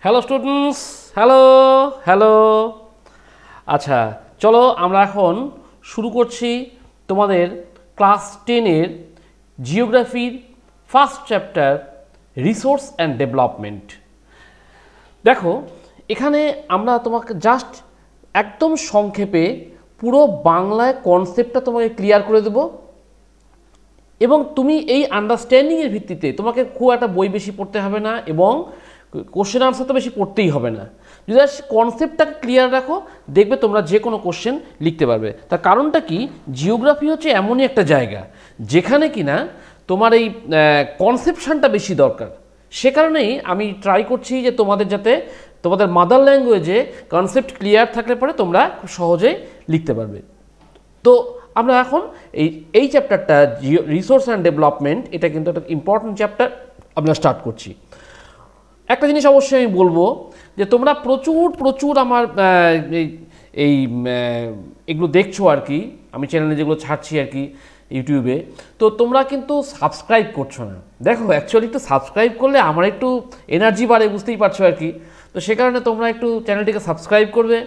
Hello students, hello hello. আচ্ছা, চলো আমরা এখন শুরু করছি তোমাদের ক্লাস 10-এর জিওগ্রাফির first chapter resource and development. দেখো, এখানে আমরা তোমাকে জাস্ট একদম সংক্ষেপে পুরো বাংলায় কনসেপ্টটা তোমাকে ক্লিয়ার করে দেবো এবং তুমি এই আন্ডারস্ট্যান্ডিংয়ের ভিত্তিতে তোমাকে খুব একটা বই বেশি পড়তে হবে না এবং কোশ্চেন আনসার তো বেশি পড়তেই হবে না। যদি কনসেপ্টটাকে ক্লিয়ার রাখো, দেখবে তোমরা যে কোনো কোশ্চেন লিখতে পারবে। তার কারণটা কি, জিওগ্রাফি হচ্ছে এমনই একটা জায়গা যেখানে কিনা তোমার এই কনসেপশনটা বেশি দরকার। সে কারণেই আমি ট্রাই করছি যে তোমাদের যাতে তোমাদের মাদার ল্যাঙ্গুয়েজে কনসেপ্ট ক্লিয়ার থাকলে পরে তোমরা খুব সহজেই লিখতে পারবে। তো আমরা এখন এই চ্যাপ্টারটা রিসোর্স অ্যান্ড ডেভেলপমেন্ট, এটা কিন্তু একটা ইম্পর্টেন্ট চ্যাপ্টার, আমরা স্টার্ট করছি। একটা জিনিস অবশ্যই আমি বলবো যে তোমরা প্রচুর আমার এগুলো দেখছো আর কি, আমি চ্যানেলে যেগুলো ছাড়ছি আর কি ইউটিউবে, তো তোমরা কিন্তু সাবস্ক্রাইব করছো না। দেখো, অ্যাকচুয়ালি একটু সাবস্ক্রাইব করলে আমার একটু এনার্জি বাড়ে, বুঝতেই পারছো আর কি। তো সে কারণে তোমরা একটু চ্যানেলটিকে সাবস্ক্রাইব করবে,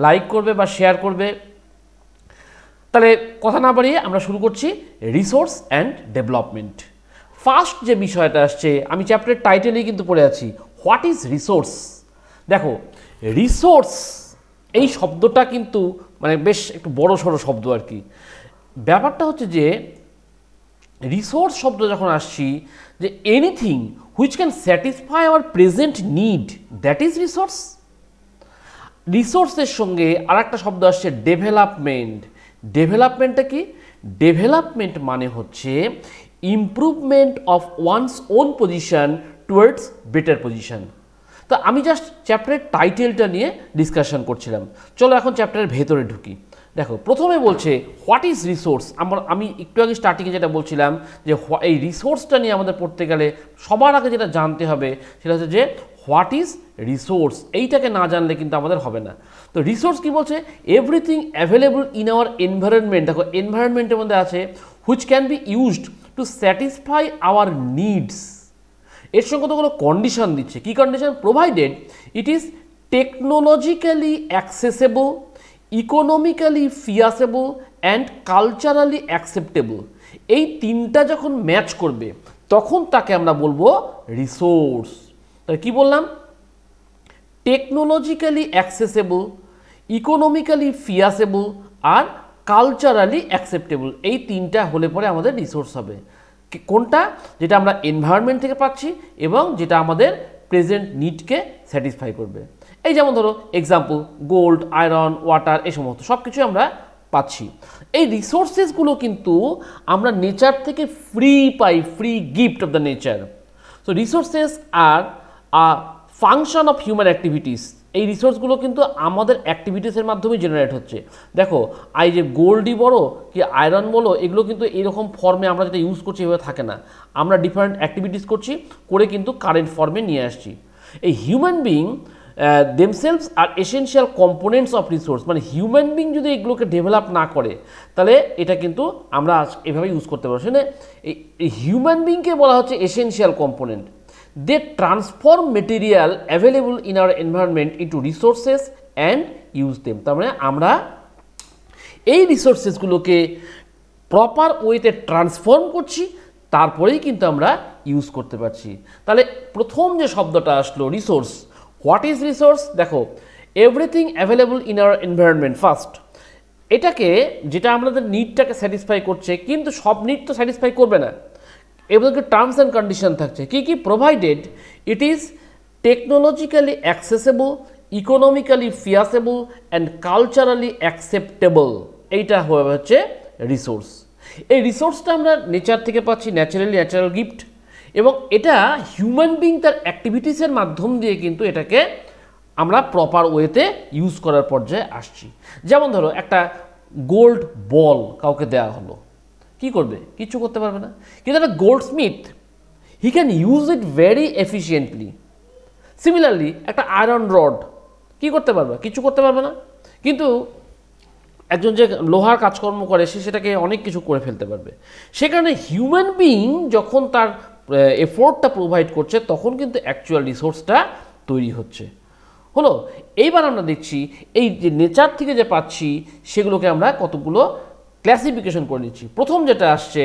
লাইক করবে বা শেয়ার করবে। তাহলে কথা না বাড়িয়ে আমরা শুরু করছি রিসোর্স অ্যান্ড ডেভেলপমেন্ট। ফার্স্ট যে বিষয়টা আসছে, আমি চ্যাপ্টারের টাইটেলেই কিন্তু পড়ে আছি, হোয়াট ইজ রিসোর্স। দেখো, রিসোর্স এই শব্দটা কিন্তু মানে বেশ একটু বড় সড়ো শব্দ আর কি। ব্যাপারটা হচ্ছে যে রিসোর্স শব্দ যখন আসছি, যে anything which can satisfy our present need, that is resource. রিসোর্সের সঙ্গে আর একটা শব্দ আসছে ডেভেলপমেন্ট। ডেভেলপমেন্টটা কি? ডেভেলপমেন্ট মানে হচ্ছে improvement of one's own position towards better position. তো আমি জাস্ট চ্যাপ্টারের টাইটেলটা নিয়ে ডিসকাশন করছিলাম। চলো এখন চ্যাপ্টারের ভেতরে ঢুকি। দেখো, প্রথমে বলছে হোয়াট ইজ রিসোর্স। আমি একটু আগে স্টার্টিংয়ে যেটা বলছিলাম যে এই রিসোর্সটা নিয়ে আমাদের পড়তে গেলে সবার আগে যেটা জানতে হবে সেটা হচ্ছে যে হোয়াট ইজ রিসোর্স। এইটাকে না জানলে কিন্তু আমাদের হবে না। তো রিসোর্স কি বলছে? Everything available in our environment. দেখো, এনভায়রনমেন্টের মধ্যে আছে which can be used to satisfy our needs. এর সঙ্গে তো কোনো কন্ডিশন দিচ্ছে। কি condition? Provided it is technologically accessible, economically feasible and culturally acceptable. এই তিনটা যখন ম্যাচ করবে তখন তাকে আমরা বলবো রিসোর্স। তাহলে কী বললাম? টেকনোলজিক্যালি অ্যাক্সেসেবল, ইকোনমিক্যালি ফিয়াসেবল আর কালচারালি অ্যাকসেপ্টেবল। এই তিনটা হলে পরে আমাদের রিসোর্স হবে। কোনটা? যেটা আমরা এনভায়রনমেন্ট থেকে পাচ্ছি এবং যেটা আমাদের প্রেজেন্ট নিডকে স্যাটিসফাই করবে। এই যেমন ধরো এক্সাম্পল, গোল্ড, আয়রন, ওয়াটার, এই সমস্ত সব কিছু আমরা পাচ্ছি। এই রিসোর্সেসগুলো কিন্তু আমরা নেচার থেকে ফ্রি পাই, free gift of the nature. So resources আর ফাংশন অফ হিউম্যান অ্যাক্টিভিটিস। এই রিসোর্সগুলো কিন্তু আমাদের অ্যাক্টিভিটিসের মাধ্যমে জেনারেট হচ্ছে। দেখো, এই যে গোল্ডই বলো কি আয়রন বলো, এগুলো কিন্তু এরকম ফর্মে আমরা যেটা ইউজ করছি এভাবে থাকে না। আমরা ডিফারেন্ট অ্যাক্টিভিটিস করছি করে কিন্তু কারেন্ট ফর্মে নিয়ে আসছি। এই human being themselves are essential components of resource. মানে হিউম্যান বিং যদি এগুলোকে ডেভেলপ না করে তাহলে এটা কিন্তু আমরা এভাবে ইউজ করতে পারবো। সেখানে এই হিউম্যান বিংকে বলা হচ্ছে essential component. They transform material available in our environment into resources and use them. তার মানে আমরা এই রিসোর্সেসগুলোকে প্রপার ওয়েতে ট্রান্সফর্ম করছি, তারপরেই কিন্তু আমরা ইউজ করতে পারছি। তাহলে প্রথম যে শব্দটা আসলো রিসোর্স, হোয়াট ইজ রিসোর্স? দেখো, everything available in our environment. First, এটাকে যেটা আমাদের নিডটাকে স্যাটিসফাই করছে, কিন্তু সব নিড তো স্যাটিসফাই করবে না। এবার টার্মস অ্যান্ড কন্ডিশন থাকছে কি কি? Provided it is technologically accessible, economically feasible and culturally acceptable. এইটা হচ্ছে রিসোর্স। এই রিসোর্সটা আমরা নেচার থেকে পাচ্ছি, ন্যাচারাল গিফট, এবং এটা হিউম্যান বিং তার অ্যাক্টিভিটিসের মাধ্যম দিয়ে কিন্তু এটাকে আমরা প্রপার ওয়েতে ইউজ করার পর্যায়ে আসছি। যেমন ধরো একটা গোল্ড বল কাউকে দেওয়া হলো, কি করবে? কিছু করতে পারবে না। কিন্তু একটা Goldsmith, he can use it very efficiently. Similarly একটা আয়রন রড কি করতে পারবে? কিছু করতে পারবে না। কিন্তু একজন যে লোহার কাজকর্ম করে সে সেটাকে অনেক কিছু করে ফেলতে পারবে। সে কারণে হিউম্যান বিং যখন তার এফোর্টটা প্রোভাইড করছে তখন কিন্তু অ্যাকচুয়াল রিসোর্সটা তৈরি হচ্ছে। হলো, এইবার আমরা দেখছি এই যে নেচার থেকে যে পাচ্ছি সেগুলোকে আমরা কতগুলো ক্লাসিফিকেশন করে নিচ্ছি। প্রথম যেটা আসছে,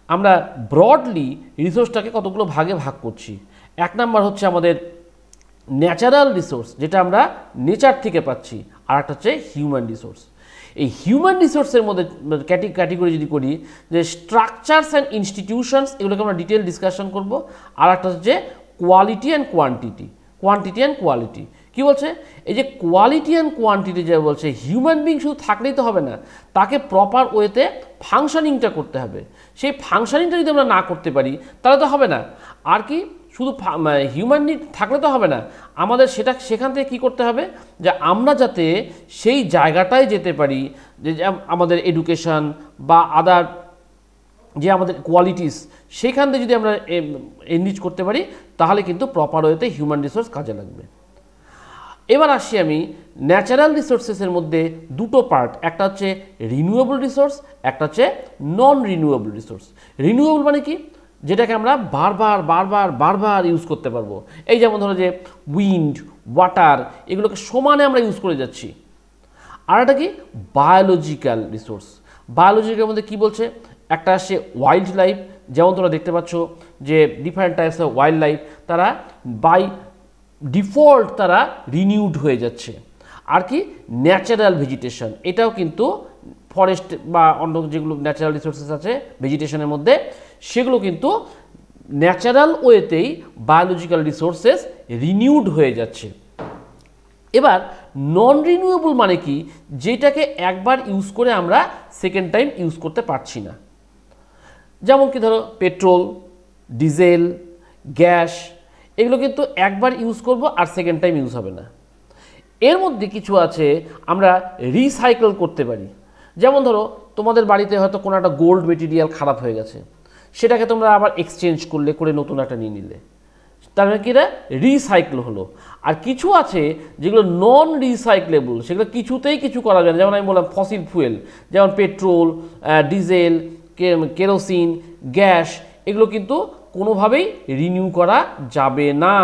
আমরা ব্রডলি রিসোর্সটাকে কতগুলো ভাগে ভাগ করছি। এক নাম্বার হচ্ছে আমাদের ন্যাচারাল রিসোর্স, যেটা আমরা নেচার থেকে পাচ্ছি, আর একটা হচ্ছে হিউম্যান রিসোর্স। এই হিউম্যান রিসোর্সের মধ্যে ক্যাটেগরি যদি করি, যে স্ট্রাকচারস অ্যান্ড ইনস্টিটিউশনস, এগুলোকে আমরা ডিটেল ডিসকাশন করব। আর একটা হচ্ছে quality and quantity, quantity and quality. কি বলছে, এই যে কোয়ালিটি অ্যান্ড কোয়ান্টিটি যে বলছে, হিউম্যান বিং শুধু থাকলেই তো হবে না, তাকে প্রপার ওয়েতে ফাংশনিংটা করতে হবে। সেই ফাংশনিংটা যদি আমরা না করতে পারি তাহলে তো হবে না। আর কি, শুধু হিউম্যান নিড থাকলে তো হবে না, আমাদের সেখান থেকে কী করতে হবে, যে আমরা যাতে সেই জায়গাটায় যেতে পারি, যে আমাদের এডুকেশান বা আদার যে আমাদের কোয়ালিটিস, সেখান থেকে যদি আমরা এনরিচ করতে পারি, তাহলে কিন্তু প্রপার ওয়েতে হিউম্যান রিসোর্স কাজে লাগবে। এবার আসছি আমি ন্যাচারাল রিসোর্সেসের মধ্যে দুটো পার্ট, একটা হচ্ছে রিনিউয়েবল রিসোর্স, একটা হচ্ছে নন রিনিউয়েবল রিসোর্স। রিনিউয়েবল মানে কি, যেটাকে আমরা বারবার বারবার বারবার ইউজ করতে পারবো। এই যেমন ধরো যে উইন্ড, ওয়াটার, এগুলোকে সমানে আমরা ইউজ করে যাচ্ছি। আর একটা কি, বায়োলজিক্যাল রিসোর্স। বায়োলজিক্যাল মধ্যে কি বলছে, একটা আসছে ওয়াইল্ড লাইফ, যেমন তোমরা দেখতে পাচ্ছ যে different types of wild life, তারা বাই ডিফল্ট তারা রিনিউড হয়ে যাচ্ছে। আর কি, ন্যাচারাল ভেজিটেশন, এটাও কিন্তু ফরেস্ট বা অন্য যেগুলো ন্যাচারাল রিসোর্সেস আছে ভেজিটেশনের মধ্যে, সেগুলো কিন্তু ন্যাচারাল ওয়েতেই বায়োলজিক্যাল রিসোর্সেস রিনিউড হয়ে যাচ্ছে। এবার নন রিনিউয়েবল মানে কি, যেটাকে একবার ইউজ করে আমরা সেকেন্ড টাইম ইউজ করতে পারছি না। যেমন কি ধরো পেট্রোল, ডিজেল, গ্যাস, এগুলো কিন্তু একবার ইউজ করব আর সেকেন্ড টাইম ইউজ হবে না। এর মধ্যে কিছু আছে আমরা রিসাইকেল করতে পারি। যেমন ধরো তোমাদের বাড়িতে হয়তো কোনো একটা গোল্ড মেটেরিয়াল খারাপ হয়ে গেছে, সেটাকে তোমরা আবার এক্সচেঞ্জ করে নতুন একটা নিয়ে নিলে, তার মানে কি, এটা রিসাইকেল হলো। আর কিছু আছে যেগুলো নন রিসাইকেলেবল, সেগুলো কিছুতেই কিছু করা যায় না। যেমন আমি বললাম ফসিল ফুয়েল, যেমন পেট্রোল, ডিজেল, কেরোসিন, গ্যাস, এগুলো কিন্তু কোনোভাবেই রিনিউ করা যাবে না।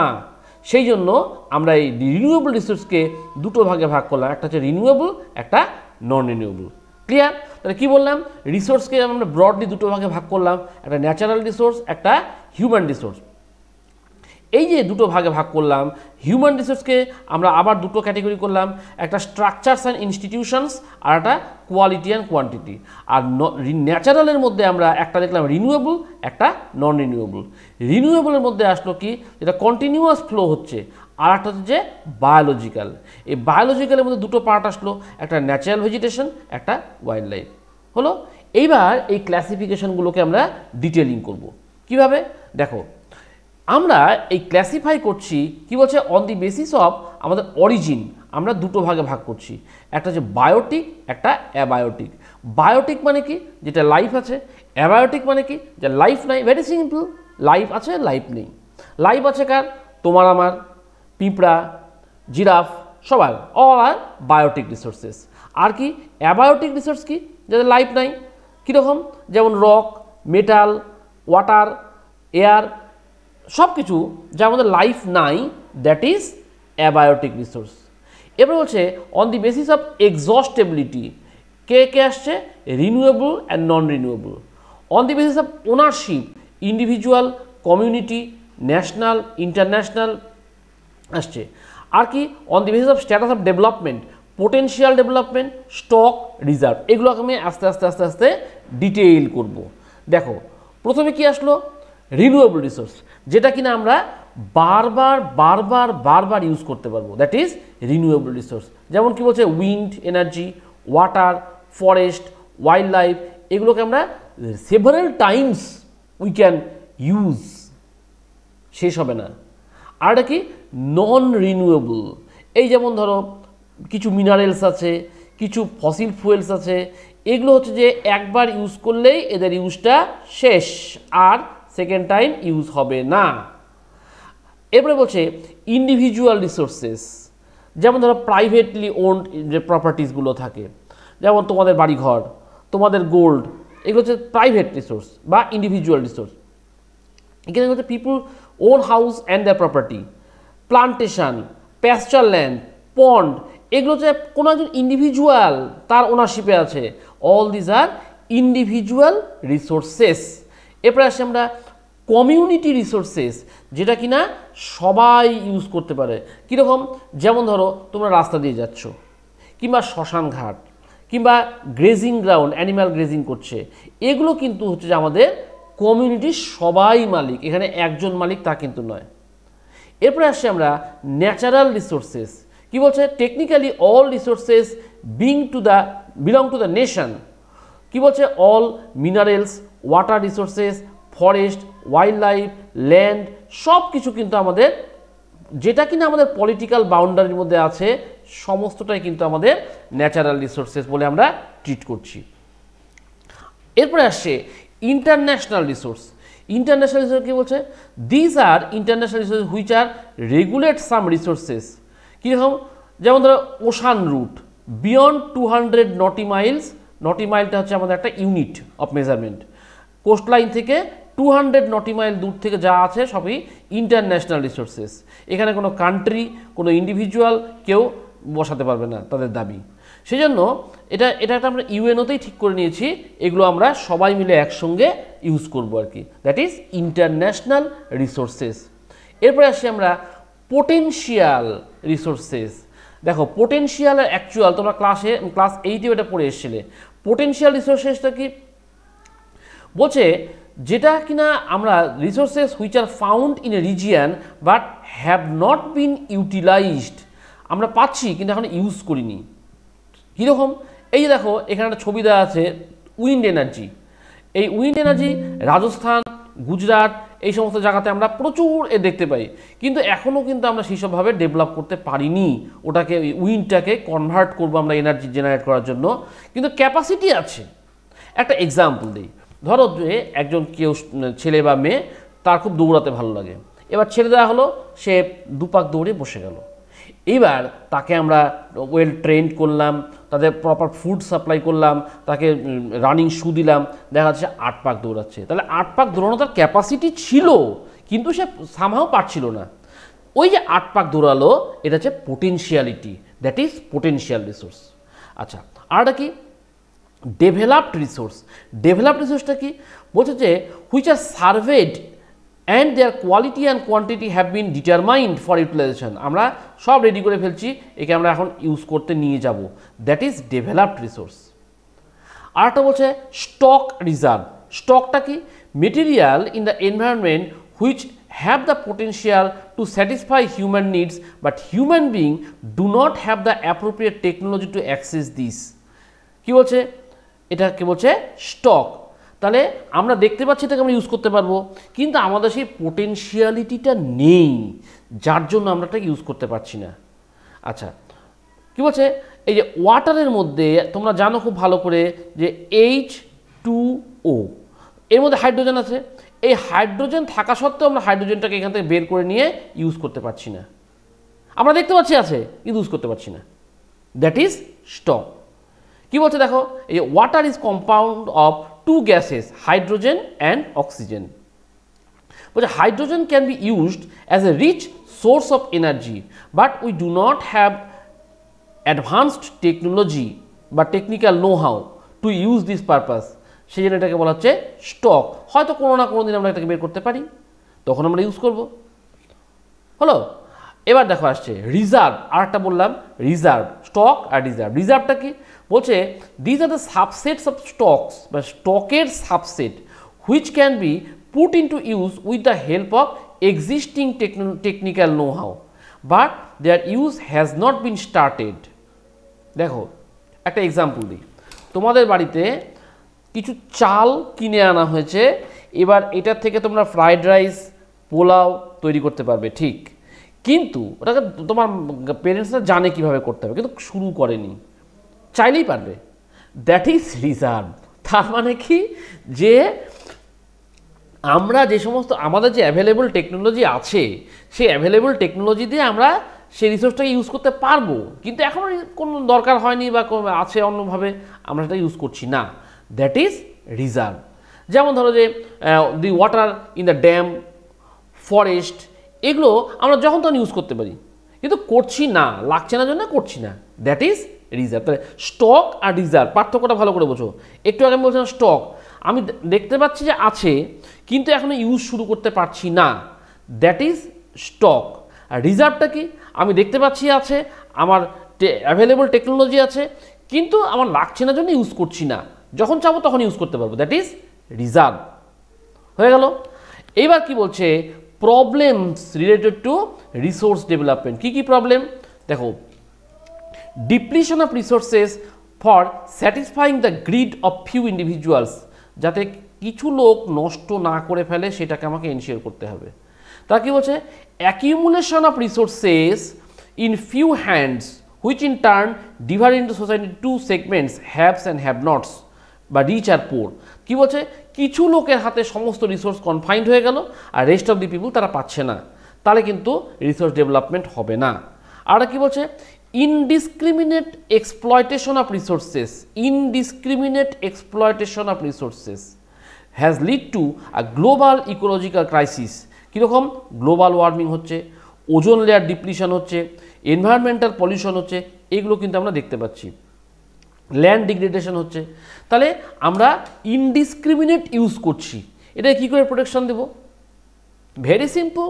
সেই জন্য আমরা এই রিনিউয়েবল রিসোর্সকে দুটো ভাগে ভাগ করলাম, একটা হচ্ছে রিনিউয়েবল, একটা নন রিনিউয়েবল। ক্লিয়ার? তাহলে কী বললাম, রিসোর্সকে আমরা ব্রডলি দুটো ভাগে ভাগ করলাম, একটা ন্যাচারাল রিসোর্স, একটা হিউম্যান রিসোর্স। এই যে দুটো ভাগে ভাগ করলাম, হিউম্যান রিসোর্সকে আমরা আবার দুটো ক্যাটেগরি করলাম, একটা স্ট্রাকচারস অ্যান্ড ইনস্টিটিউশনস, আর একটা কোয়ালিটি অ্যান্ড কোয়ান্টিটি। আর ন্যাচারালের মধ্যে আমরা একটা দেখলাম রিনিউয়েবল, একটা নন রিনিউয়েবল। রিনিউয়েবলের মধ্যে আসলো কি, যেটা কন্টিনিউয়াস ফ্লো হচ্ছে, আর একটা হচ্ছে যে বায়োলজিক্যাল। এই বায়োলজিক্যালের মধ্যে দুটো পার্ট আসলো, একটা ন্যাচারাল ভেজিটেশন, একটা ওয়াইল্ড লাইফ। হলো, এইবার এই ক্লাসিফিকেশনগুলোকে আমরা ডিটেলিং করব। কিভাবে? দেখো, আমরা এই ক্লাসিফাই করছি কি বলছে, অন দি বেসিস অফ আমাদের অরিজিন আমরা দুটো ভাগে ভাগ করছি, একটা হচ্ছে বায়োটিক, একটা অ্যাবায়োটিক। বায়োটিক মানে কি, যেটা লাইফ আছে। অ্যাবায়োটিক মানে কি, যে লাইফ নাই। ভেরি সিম্পল, লাইফ আছে, লাইফ নেই। লাইফ আছে কার, তোমার আমার, পিঁপড়া, জিরাফ, সবার, অল আর বায়োটিক রিসোর্সেস। আর কি, অ্যাবায়োটিক রিসোর্স কি, যাদের লাইফ নাই। কীরকম, যেমন রক, মেটাল, ওয়াটার, এয়ার, সব কিছু যার মধ্যে লাইফ নাই, দ্যাট ইজ অ্যাবায়োটিক রিসোর্স। এবার বলছে অন দি বেসিস অফ এক্সস্টেবিলিটি, কে কে আসছে, renewable and non renewable. On the basis of ownership, individual, community, national, international আসছে। আর কি, on the basis of status of development, potential development, stock, reserve. এগুলো আমি আস্তে আস্তে আস্তে আস্তে ডিটেইল করব। দেখো, প্রথমে কি আসলো, রিনিউয়েবল রিসোর্স, যেটা কিনা আমরা বারবার বারবার বারবার ইউজ করতে পারবো, দ্যাট ইজ রিনিউয়েবল রিসোর্স। যেমন কি বলছে, wind energy, water, forest, wild life, এগুলোকে আমরা several Times we can use, শেষ হবে না। আর এটা কি, নন রিনিউয়েবল। এই যেমন ধরো কিছু মিনারেলস আছে, কিছু ফসিল ফুয়েলস আছে, এগুলো হচ্ছে যে একবার ইউজ করলেই এদের ইউজটা শেষ, আর সেকেন্ড টাইম ইউজ হবে না। এরপরে বলছে ইন্ডিভিজুয়াল রিসোর্সেস, যেমন ধরো প্রাইভেটলি ওন্ড যে প্রপার্টিসগুলো থাকে, যেমন তোমাদের বাড়িঘর, তোমাদের গোল্ড, এগুলো হচ্ছে প্রাইভেট রিসোর্স বা ইন্ডিভিজুয়াল রিসোর্স। এখানে হচ্ছে people own house and their property, plantation, pasture land, pond, এগুলো যে কোনো একজন ইন্ডিভিজুয়াল তার ওনারশিপে আছে। All these are individual resources. এরপরে আসি আমরা কমিউনিটি রিসোর্সেস, যেটা কিনা সবাই ইউজ করতে পারে। কীরকম? যেমন ধরো তোমরা রাস্তা দিয়ে যাচ্ছ, কিংবা শ্মশান ঘাট, কিংবা গ্রেজিং গ্রাউন্ড, অ্যানিম্যাল গ্রেজিং করছে, এগুলো কিন্তু হচ্ছে যে আমাদের কমিউনিটির সবাই মালিক, এখানে একজন মালিক তা কিন্তু নয়। এরপরে আসছি আমরা ন্যাচারাল রিসোর্সেস। কি বলছে? Technically all resources belong to the nation. কি বলছে? All minerals, water resources, forest, wild life, land, সব কিছু কিন্তু আমাদের, যেটা কিনা আমাদের পলিটিক্যাল বাউন্ডারির মধ্যে আছে, সমস্তটাই কিন্তু আমাদের ন্যাচারাল রিসোর্সেস বলে আমরা ট্রিট করছি। এরপরে আসছে ইন্টারন্যাশনাল রিসোর্স। ইন্টারন্যাশনাল রিসোর্স কী বলছে? This are international resource which are regulate some resources. কীরকম? যেমন ধরো ওশান রুট বিয়ন্ড 200 নটি মাইলস। নটি মাইলটা হচ্ছে আমাদের একটা unit of measurement. Coast line থেকে 200 নটি মাইল দূর থেকে যা আছে সবই ইন্টারন্যাশনাল রিসোর্সেস। এখানে কোনো কান্ট্রি, কোনো ইন্ডিভিজুয়াল কেউ বসাতে পারবে না তাদের দাবি। সেই জন্য এটা একটা আমরা ইউএনওতেই ঠিক করে নিয়েছি, এগুলো আমরা সবাই মিলে একসঙ্গে ইউজ করবো আর কি। That is international resources. এরপরে আসি আমরা পোটেনশিয়াল রিসোর্সেস। দেখো পোটেনশিয়াল আর অ্যাকচুয়াল তোমরা ক্লাস 8-এ এটা পড়ে এসেছিলে। পোটেনশিয়াল রিসোর্সেসটা কি বলছে? যেটা কিনা আমরা resources which are found in a region but have not been utilised. আমরা পাচ্ছি কিন্তু এখন ইউজ করিনি। কীরকম? এই যে দেখো এখানে একটা ছবি দেওয়া আছে উইন্ড এনার্জি। এই উইন্ড এনার্জি রাজস্থান, গুজরাট, এই সমস্ত জায়গাতে আমরা প্রচুর দেখতে পাই, কিন্তু এখনও কিন্তু আমরা সেইসবভাবে ডেভেলপ করতে পারিনি। ওটাকে উইন্ডটাকে কনভার্ট করবো আমরা এনার্জি জেনারেট করার জন্য, কিন্তু ক্যাপাসিটি আছে। একটা এক্সাম্পল দিই। ধরো যে একজন কেউ ছেলে বা মেয়ে, তার খুব দৌড়াতে ভালো লাগে, এবার ছেড়ে দেওয়া হলো, সে দুপাক দৌড়ে বসে গেল। এবার তাকে আমরা ওয়েল ট্রেন্ড করলাম, তাদের প্রপার ফুড সাপ্লাই করলাম, তাকে রানিং শু দিলাম, দেখা যাচ্ছে 8 পাক দৌড়াচ্ছে। তাহলে 8 পাক দৌড়ানো তার ক্যাপাসিটি ছিল, কিন্তু সে সামহাও পারছিল না। ওই যে 8 পাক দৌড়ালো, এটা হচ্ছে potentiality, that is potential resource. আচ্ছা, আরটা কি? Developed resource. ডেভেলপড রিসোর্সটা কি বলছে? যে which are surveyed and their quality and quantity have been determined for utilization. আমরা সব রেডি করে ফেলছি, একে আমরা এখন ইউজ করতে নিয়ে যাব, দ্যাট ইজ ডেভেলপড রিসোর্স। আর একটা বলছে স্টক রিজার্ভ। স্টকটা কি? Material in the environment which have the potential to satisfy human needs but human being do not have the appropriate technology to access this. কী বলছে? এটাকে বলছে স্টক। তাহলে আমরা দেখতে পাচ্ছি এটাকে আমরা ইউজ করতে পারবো, কিন্তু আমাদের সেই পোটেনশিয়ালিটিটা নেই, যার জন্য আমরা এটাকে ইউজ করতে পারছি না। আচ্ছা, কি বলছে? এই যে ওয়াটারের মধ্যে তোমরা জানো খুব ভালো করে যে H2O, এর মধ্যে হাইড্রোজেন আছে। এই হাইড্রোজেন থাকা সত্ত্বেও আমরা হাইড্রোজেনটাকে এখান থেকে বের করে নিয়ে ইউজ করতে পারছি না। আমরা দেখতে পাচ্ছি আছে, কিন্তু ইউজ করতে পারছি না। That is stock. কি বলছে দেখো? এই water is compound of 2 gases, hydrogen and oxygen. But hydrogen can be used as a rich source of energy, but we do not have advanced technology বা technical know-how to use this purpose. সেই জন্য এটাকে বলা হচ্ছে stock. হয়তো কোনো না কোনো দিন আমরা এটাকে বের করতে পারি, তখন আমরা ইউজ করব। হলো? এবার দেখো আসছে রিজার্ভ। আর একটা বললাম রিজার্ভ, স্টক আর রিজার্ভ। রিজার্ভটা কি বলছে? This are the subsets of stocks বা স্টকের subset which can be put into use with the help of existing technical know how but their use has not been started. দেখো একটা example দিই। তোমাদের বাড়িতে কিছু চাল কিনে আনা হয়েছে, এবার এটার থেকে তোমরা ফ্রাইড রাইস, পোলাও তৈরি করতে পারবে, ঠিক, কিন্তু ওটাকে তোমার পেরেন্টসরা জানে কীভাবে করতে হবে, কিন্তু শুরু করেনি, চাইলেই পারবে। That is reserve. তার মানে কি? যে আমরা যে সমস্ত আমাদের যে অ্যাভেলেবল টেকনোলজি আছে, সেই অ্যাভেলেবল টেকনোলজি দিয়ে আমরা সেই রিসোর্সটাকে ইউজ করতে পারবো, কিন্তু এখনও কোনো দরকার হয়নি বা আছে অন্যভাবে, আমরা সেটা ইউজ করছি না। That is reserve. যেমন ধরো যে the water in the dam, forest, এগুলো আমরা যখন তখন ইউজ করতে পারি, কিন্তু করছি না, লাগছে না জন্য করছি না, দ্যাট ইজ রিজার্ভ। তাহলে স্টক আর রিজার্ভ পার্থক্যটা ভালো করে বোঝো। একটু আগে আমি বলছিলাম স্টক, আমি দেখতে পাচ্ছি যে আছে কিন্তু এখনো ইউজ শুরু করতে পারছি না, দ্যাট ইজ স্টক। আর রিজার্ভটা কি, আমি দেখতে পাচ্ছি আছে, আমার অ্যাভেলেবল টেকনোলজি আছে কিন্তু আমার লাগছে না জন্য ইউজ করছি না, যখন চাবো তখন ইউজ করতে পারবো, দ্যাট ইজ রিজার্ভ। হয়ে গেল। এইবার কি বলছে, problems related to resource development. কি কি প্রবলেম দেখো, depletion of resources for satisfying the grid of few individuals, যাতে কিছু লোক নষ্ট না করে ফেলে সেটাকে আমাকে এনশিওর করতে হবে। তা কি বলছে, accumulation of resources in few hands which in turn divide into society two segments, haves and have nots বা রিচ আর পোর। কী বলছে, কিছু লোকের হাতে সমস্ত রিসোর্স কনফাইন্ড হয়ে গেল আর রেস্ট অফ দি পিপুল তারা পাচ্ছে না, তাহলে কিন্তু রিসোর্স ডেভেলপমেন্ট হবে না। আর কি বলছে, indiscriminate exploitation of resources, indiscriminate exploitation of resources has lead to a global ecological crisis. কীরকম, গ্লোবাল ওয়ার্মিং হচ্ছে, ওজোন লেয়ার ডিপ্লিশন হচ্ছে, এনভায়রনমেন্টাল পলিউশন হচ্ছে, এগুলো কিন্তু আমরা দেখতে পাচ্ছি, ল্যান্ড ডিগ্রেডেশন হচ্ছে। তাহলে আমরা ইনডিসক্রিমিনেট ইউজ করছি, এটা কী করে প্রোটেকশন দেব? ভেরি সিম্পল,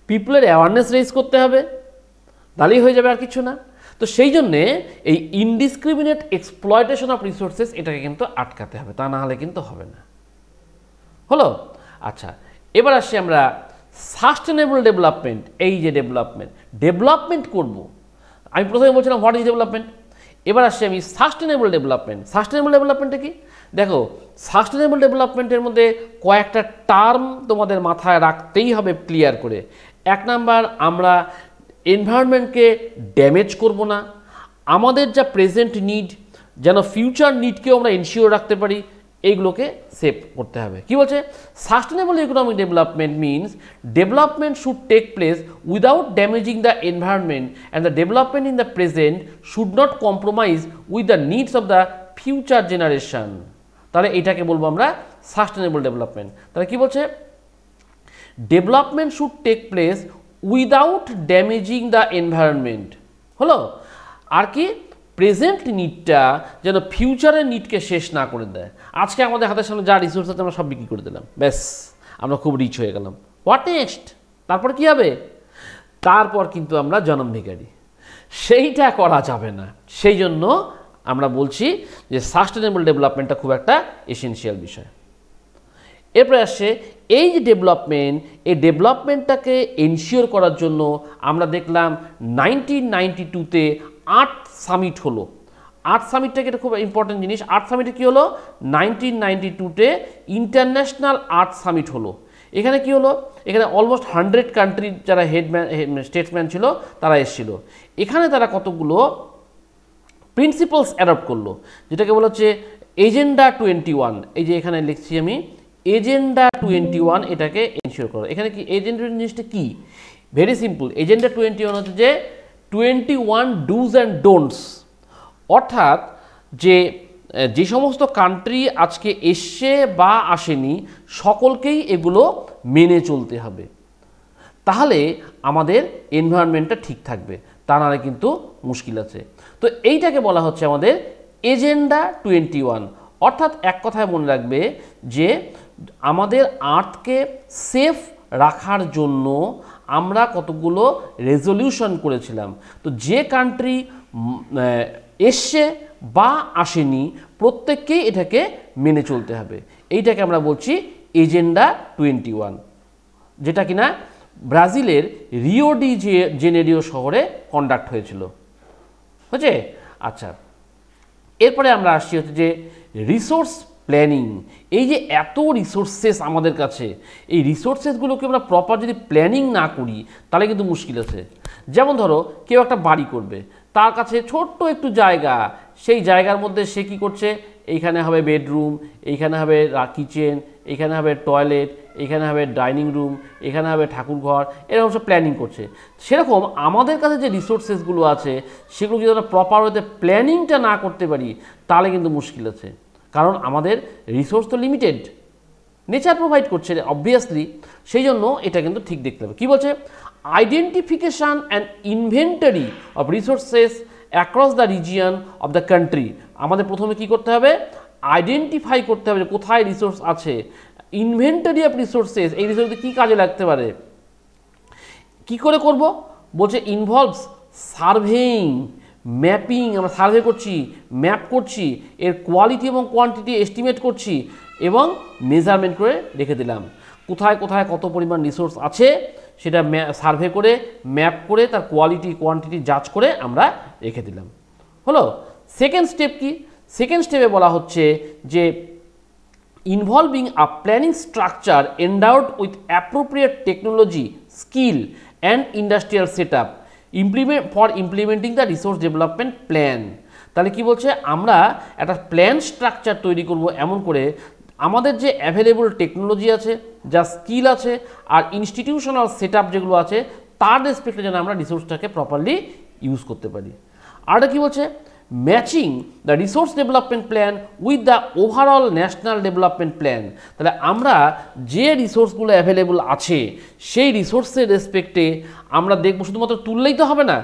পিপলের অ্যাওয়ারনেস রেজ করতে হবে, তাহলেই হয়ে যাবে, আর কিছু না। তো সেই জন্যে এই ইনডিসক্রিমিনেট এক্সপ্লয়টেশন অফ রিসোর্সেস এটাকে কিন্তু আটকাতে হবে, তা না হলে কিন্তু হবে না। হলো? আচ্ছা, এবার আসছি আমরা সাস্টেনেবল ডেভেলপমেন্ট। এই যে ডেভেলপমেন্ট করব, আমি প্রথমে বলছিলাম হোয়াট ইজ ডেভেলপমেন্ট, এবার আসছি আমি সাস্টেনেবল ডেভেলপমেন্ট। সাস্টেনেবল ডেভেলপমেন্টটা কি দেখো, সাস্টেনেবল ডেভেলপমেন্টের মধ্যে কয়েকটা টার্ম তোমাদের মাথায় রাখতেই হবে ক্লিয়ার করে। এক নাম্বার, আমরা এনভায়রনমেন্টকে ড্যামেজ করব না, আমাদের যা প্রেজেন্ট নিড যেন ফিউচার নিডকেও আমরা এনশিওর রাখতে পারি, এইগুলোকে সেভ করতে হবে। কি বলছে, sustainable economic development means development should take place without damaging the environment and the development in the present should not compromise with the needs of the future generation. তাহলে এটাকে বলবো আমরা সাস্টেনেবল ডেভেলপমেন্ট। তাহলে কি বলছে, development should take place without damaging the environment. হলো? আর কি, প্রেজেন্ট নিডটা যেন ফিউচারের নিডকে শেষ না করে দেয়। আজকে আমাদের হাতের সামনে যা রিসোর্স আছে আমরা সব বিক্রি করে দিলাম, ব্যাস আমরা খুব রিচ হয়ে গেলাম, হোয়াট নেক্সট? তারপর কি হবে? তারপর কিন্তু আমরা জনম ভিখারি, সেইটা করা যাবে না। সেই জন্য আমরা বলছি যে সাস্টেনেবল ডেভেলপমেন্টটা খুব একটা এসেনশিয়াল বিষয়। এরপরে আসছে এই যে ডেভেলপমেন্ট, এই ডেভেলপমেন্টটাকে এনশিওর করার জন্য আমরা দেখলাম 1992-তে আর্থ সামিট হলো। আর্থ সামিটটাকে এটা খুব ইম্পর্টেন্ট জিনিস। আর্থ সামিটে কী হলো, 1992-তে ইন্টারন্যাশনাল আর্থ সামিট হলো। এখানে কি হলো, এখানে অলমোস্ট 100 কান্ট্রির যারা স্টেটসম্যান ছিল তারা এসেছিল। এখানে তারা কতগুলো প্রিন্সিপালস অ্যাডপ্ট করলো, যেটাকে বলা হচ্ছে এজেন্ডা 21। এই যে এখানে লিখছি আমি এজেন্ডা 21, এটাকে এনশিওর করো। এখানে কি এজেন্ডা জিনিসটা কি? ভেরি সিম্পল, এজেন্ডা 21 হচ্ছে যে 21 ডুজ অ্যান্ড ডোন্টস, অর্থাৎ যে সমস্ত কান্ট্রি আজকে এসছে বা আসেনি সকলকেই এগুলো মেনে চলতে হবে, তাহলে আমাদের এনভায়রনমেন্টটা ঠিক থাকবে, তা নাহলে কিন্তু মুশকিল আছে। তো এইটাকে বলা হচ্ছে আমাদের এজেন্ডা 21। অর্থাৎ এক কথায় মনে রাখবে যে আমাদের আর্থকে সেফ রাখার জন্য আমরা কতগুলো রেজলিউশন করেছিলাম। তো যে কান্ট্রি এসছে বা আসেনি প্রত্যেককেই এটাকে মেনে চলতে হবে। এইটাকে আমরা বলছি এজেন্ডা 21, যেটা কিনা ব্রাজিলের রিও ডি জেনেরিও শহরে কন্ডাক্ট হয়েছিল। বুঝছে? আচ্ছা, এরপরে আমরা আসছি হচ্ছে যে রিসোর্স প্ল্যানিং। এই যে এত রিসোর্সেস আমাদের কাছে, এই রিসোর্সেসগুলোকে আমরা প্রপার যদি প্ল্যানিং না করি তাহলে কিন্তু মুশকিল আছে। যেমন ধরো কেউ একটা বাড়ি করবে, তার কাছে ছোট্ট একটু জায়গা, সেই জায়গার মধ্যে সে কী করছে, এইখানে হবে বেডরুম, এইখানে হবে কিচেন, এইখানে হবে টয়লেট, এখানে হবে ডাইনিং রুম, এখানে হবে ঠাকুরঘর, এরকম সব প্ল্যানিং করছে। সেরকম আমাদের কাছে যে রিসোর্সেসগুলো আছে সেগুলো যদি আমরা প্রপার ওয়েতে প্ল্যানিংটা না করতে পারি তাহলে কিন্তু মুশকিল আছে। কারণ আমাদের রিসোর্স তো লিমিটেড, নেচার প্রোভাইড করছে অবভিয়াসলি, সেই জন্য এটা কিন্তু ঠিক দেখতে হবে। কী বলছে, identification and inventory of resources across the region of the country. আমাদের প্রথমে কি করতে হবে, আইডেন্টিফাই করতে হবে যে কোথায় রিসোর্স আছে, ইনভেন্টারি অফ রিসোর্সেস, এই রিসোর্স কী কাজে লাগতে পারে, কি করে করব, বলছে ইনভলভস সার্ভেইং, ম্যাপিং, আমরা সার্ভে করছি, ম্যাপ করছি, এর কোয়ালিটি এবং কোয়ান্টিটি এস্টিমেট করছি এবং মেজারমেন্ট করে রেখে দিলাম। কোথায় কোথায় কত পরিমাণ রিসোর্স আছে সেটা সার্ভে করে, ম্যাপ করে, তার কোয়ালিটি কোয়ান্টিটি জাজ করে আমরা রেখে দিলাম। হলো সেকেন্ড স্টেপ কি, সেকেন্ড স্টেপে বলা হচ্ছে যে involving a planning structure endowed with appropriate technology, skill and industrial set up implementing the resource development plan. তাহলে কি বলছে, আমরা একটা প্ল্যান স্ট্রাকচার তৈরি করব এমন করে আমাদের যে অ্যাভেলেবল টেকনোলজি আছে, যা স্কিল আছে আর ইনস্টিটিউশনাল সেট আপ যেগুলো আছে তার রেসপেক্টে যেন আমরা রিসোর্সটাকে প্রপারলি ইউজ করতে পারি। আর কি বলছে, matching the resource development plan with the overall national development plan. তাহলে আমরা যে রিসোর্সগুলো অ্যাভেলেবল আছে সেই রিসোর্সের রেসপেক্টে আমরা দেখব, শুধুমাত্র তুললেই তো হবে না,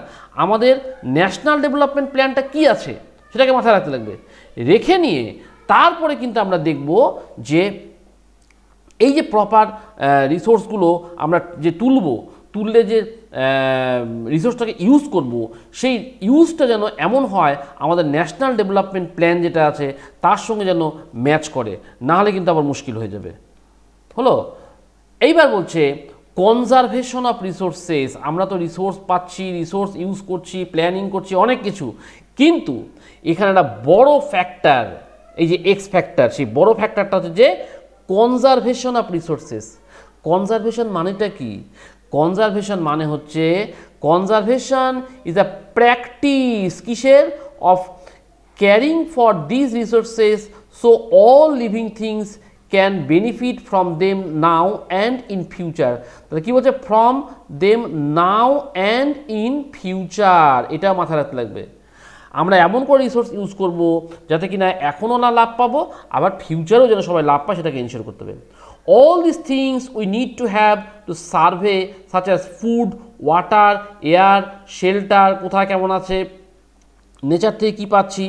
আমাদের ন্যাশনাল ডেভেলপমেন্ট প্ল্যানটা কি আছে সেটাকে মাথায় রাখতে লাগবে। রেখে নিয়ে তারপরে কিন্তু আমরা দেখব যে এই যে প্রপার রিসোর্সগুলো আমরা যে তুললে যে রিসোর্সটাকে ইউজ করব, সেই ইউজটা যেন এমন হয় আমাদের ন্যাশনাল ডেভেলপমেন্ট প্ল্যান যেটা আছে তার সঙ্গে যেন ম্যাচ করে, না হলে কিন্তু আবার মুশকিল হয়ে যাবে। হলো এইবার বলছে কনজারভেশন অফ রিসোর্সেস। আমরা তো রিসোর্স পাচ্ছি, রিসোর্স ইউজ করছি, প্ল্যানিং করছি, অনেক কিছু, কিন্তু এখানে একটা বড় ফ্যাক্টর, এই যে এক্স ফ্যাক্টর, সেই বড় ফ্যাক্টরটা হচ্ছে যে কনজারভেশন অফ রিসোর্সেস। কনজারভেশন মানেটা কি, কনজারভেশন মানে হচ্ছে কনজারভেশন ইজ আ প্র্যাকটিস কিসের, of carrying for this resources so all living things can benefit from them now and in future. তাহলে কী বলছে, from them now and in future, এটা মাথায় রাখতে লাগবে। আমরা এমন করে রিসোর্স ইউজ করব যাতে কিনা এখনও না লাভ পাবো, আবার ফিউচারেও যেন সবাই লাভ পায় সেটাকে এনশিওর করতে হবে। All these things we need to have to survey, such as food, water, air, shelter, কোথায় কেমন আছে, নেচার থেকে কী পাচ্ছি।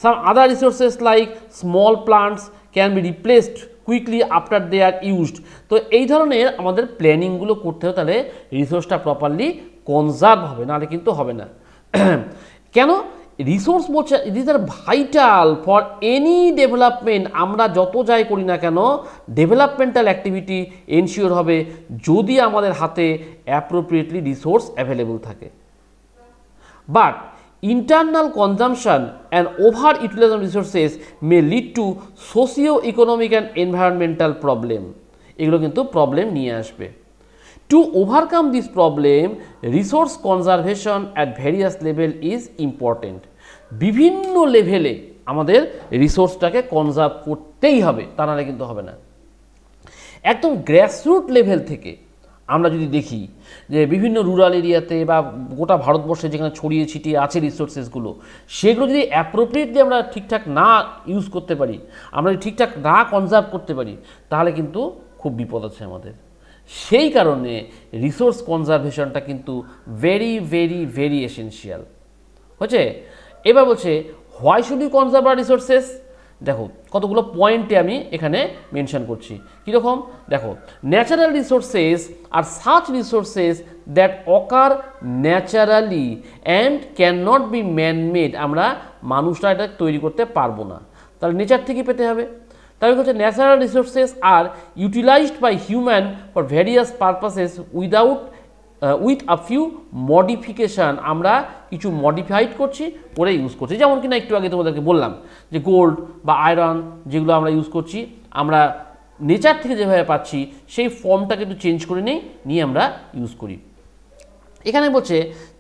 Some other resources like small plants can be replaced quickly after they are used. তো এই ধরনের আমাদের প্ল্যানিংগুলো করতে হবে, তাহলে রিসোর্সটা প্রপারলি কনজার্ভ হবে, নাহলে কিন্তু হবে না। কেন, রিসোর্স বলছে this are vital for any development. আমরা যত যাই করি না কেন, ডেভেলপমেন্টাল অ্যাক্টিভিটি এনশিওর হবে যদি আমাদের হাতে অ্যাপ্রোপ্রিয়েটলি রিসোর্স অ্যাভেলেবল থাকে। But internal consumption and over utilisation resources may lead to socio economic and environmental problem. এগুলো কিন্তু প্রবলেম নিয়ে আসবে। To overcome this problem, resource conservation at various level is important. বিভিন্ন লেভেলে আমাদের রিসোর্সটাকে কনজার্ভ করতেই হবে, তা নাহলে কিন্তু হবে না। একদম গ্রাসরুট লেভেল থেকে আমরা যদি দেখি যে বিভিন্ন রুরাল এরিয়াতে বা গোটা ভারতবর্ষে যেখানে ছড়িয়ে ছিটিয়ে আছে রিসোর্সেসগুলো, সেগুলো যদি অ্যাপ্রোপ্রিয়েটলি আমরা ঠিকঠাক না ইউজ করতে পারি, আমরা যদি ঠিকঠাক না কনজার্ভ করতে পারি, তাহলে কিন্তু খুব বিপদ আছে আমাদের। সেই কারণে রিসোর্স কনজারভেশনটা কিন্তু ভেরি ভেরি ভেরি এসেনশিয়াল হচ্ছে। এবার বলছে why should you conserve are resources. দেখো কতগুলো পয়েন্টে আমি এখানে মেনশন করছি। কীরকম, দেখো natural resources are such resources that occur naturally and can not be manmade. আমরা মানুষরা এটা তৈরি করতে পারবো না, তাহলে নেচার থেকে পেতে হবে। তাহলে হচ্ছে natural resources are utilised by human for various purposes with a few modification. আমরা কিছু মডিফাইড করছি, করে ইউজ করছি। যেমন কিনা একটু আগে তোমাদেরকে বললাম যে গোল্ড বা আয়রন যেগুলো আমরা ইউজ করছি, আমরা নেচার থেকে যেভাবে পাচ্ছি সেই ফর্মটাকে একটু চেঞ্জ করে নিয়ে আমরা ইউজ করি। এখানে বলছে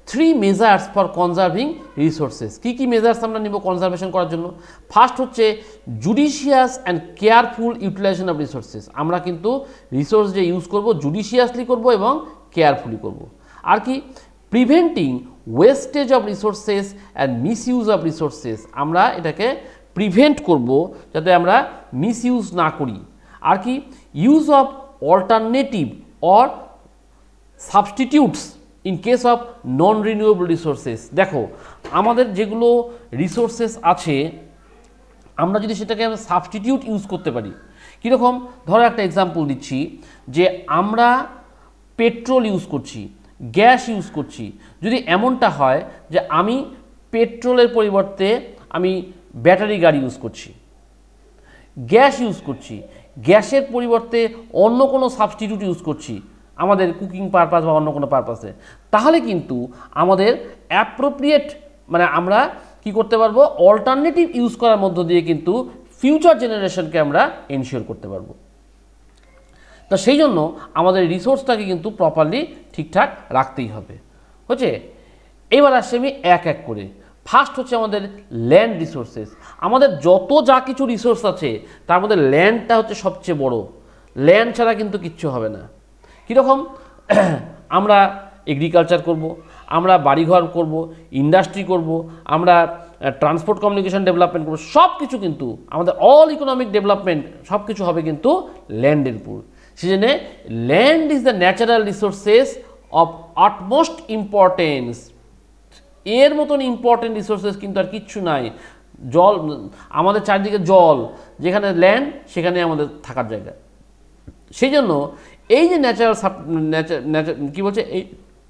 3 মেজার্স ফর কনজার্ভিং রিসোর্সেস। কী কী মেজার্স আমরা নিব কনজারভেশন করার জন্য? ফার্স্ট হচ্ছে judicious and careful utilisation of resources. আমরা কিন্তু রিসোর্স যে ইউজ করব জুডিশিয়াসলি করব এবং কেয়ারফুলি করব। আর কি, preventing wastage of resources and misuse of resources. আমরা এটাকে প্রিভেন্ট করব যাতে আমরা মিসইউজ না করি। আর কি, use of alternative or substitutes in case of non renewable resources. দেখো আমাদের যেগুলো রিসোর্সেস আছে আমরা যদি সেটাকে সাবস্টিটিউট ইউজ করতে পারি, কীরকম, ধরো একটা এক্সাম্পল দিচ্ছি যে আমরা পেট্রোল ইউজ করছি, গ্যাস ইউজ করছি, যদি এমনটা হয় যে আমি পেট্রোলের পরিবর্তে আমি ব্যাটারি গাড়ি ইউজ করছি, গ্যাস ইউজ করছি, গ্যাসের পরিবর্তে অন্য কোনো সাবস্টিটিউট ইউজ করছি আমাদের কুকিং পারপাস বা অন্য কোনো পারপাসে, তাহলে কিন্তু আমাদের অ্যাপ্রোপ্রিয়েট মানে আমরা কি করতে পারবো, অল্টারনেটিভ ইউজ করার মধ্য দিয়ে কিন্তু ফিউচার জেনারেশনকে আমরা এনশিওর করতে পারবো। তা সেই জন্য আমাদের রিসোর্সটাকে কিন্তু প্রপারলি ঠিকঠাক রাখতেই হবে। হচ্ছে এবার আসছে আমি এক এক করে। ফার্স্ট হচ্ছে আমাদের ল্যান্ড রিসোর্সেস। আমাদের যত যা কিছু রিসোর্স আছে তার মধ্যে ল্যান্ডটা হচ্ছে সবচেয়ে বড়। ল্যান্ড ছাড়া কিন্তু কিচ্ছু হবে না। কীরকম, আমরা এগ্রিকালচার করব, আমরা বাড়িঘর করব, ইন্ডাস্ট্রি করব, আমরা ট্রান্সপোর্ট কমিউনিকেশন ডেভেলপমেন্ট করব, সব কিছু কিন্তু আমাদের অল ইকোনমিক ডেভেলপমেন্ট সব কিছু হবে কিন্তু ল্যান্ডের উপর। সেজন্য land is the natural resources of utmost importance. এর মতন ইম্পর্টেন্ট রিসোর্সেস কিন্তু আর কিচ্ছু নাই। জল, আমাদের চারিদিকে জল, যেখানে ল্যান্ড সেখানে আমাদের থাকার জায়গা। সেই জন্য এই যে কী বলছে, এই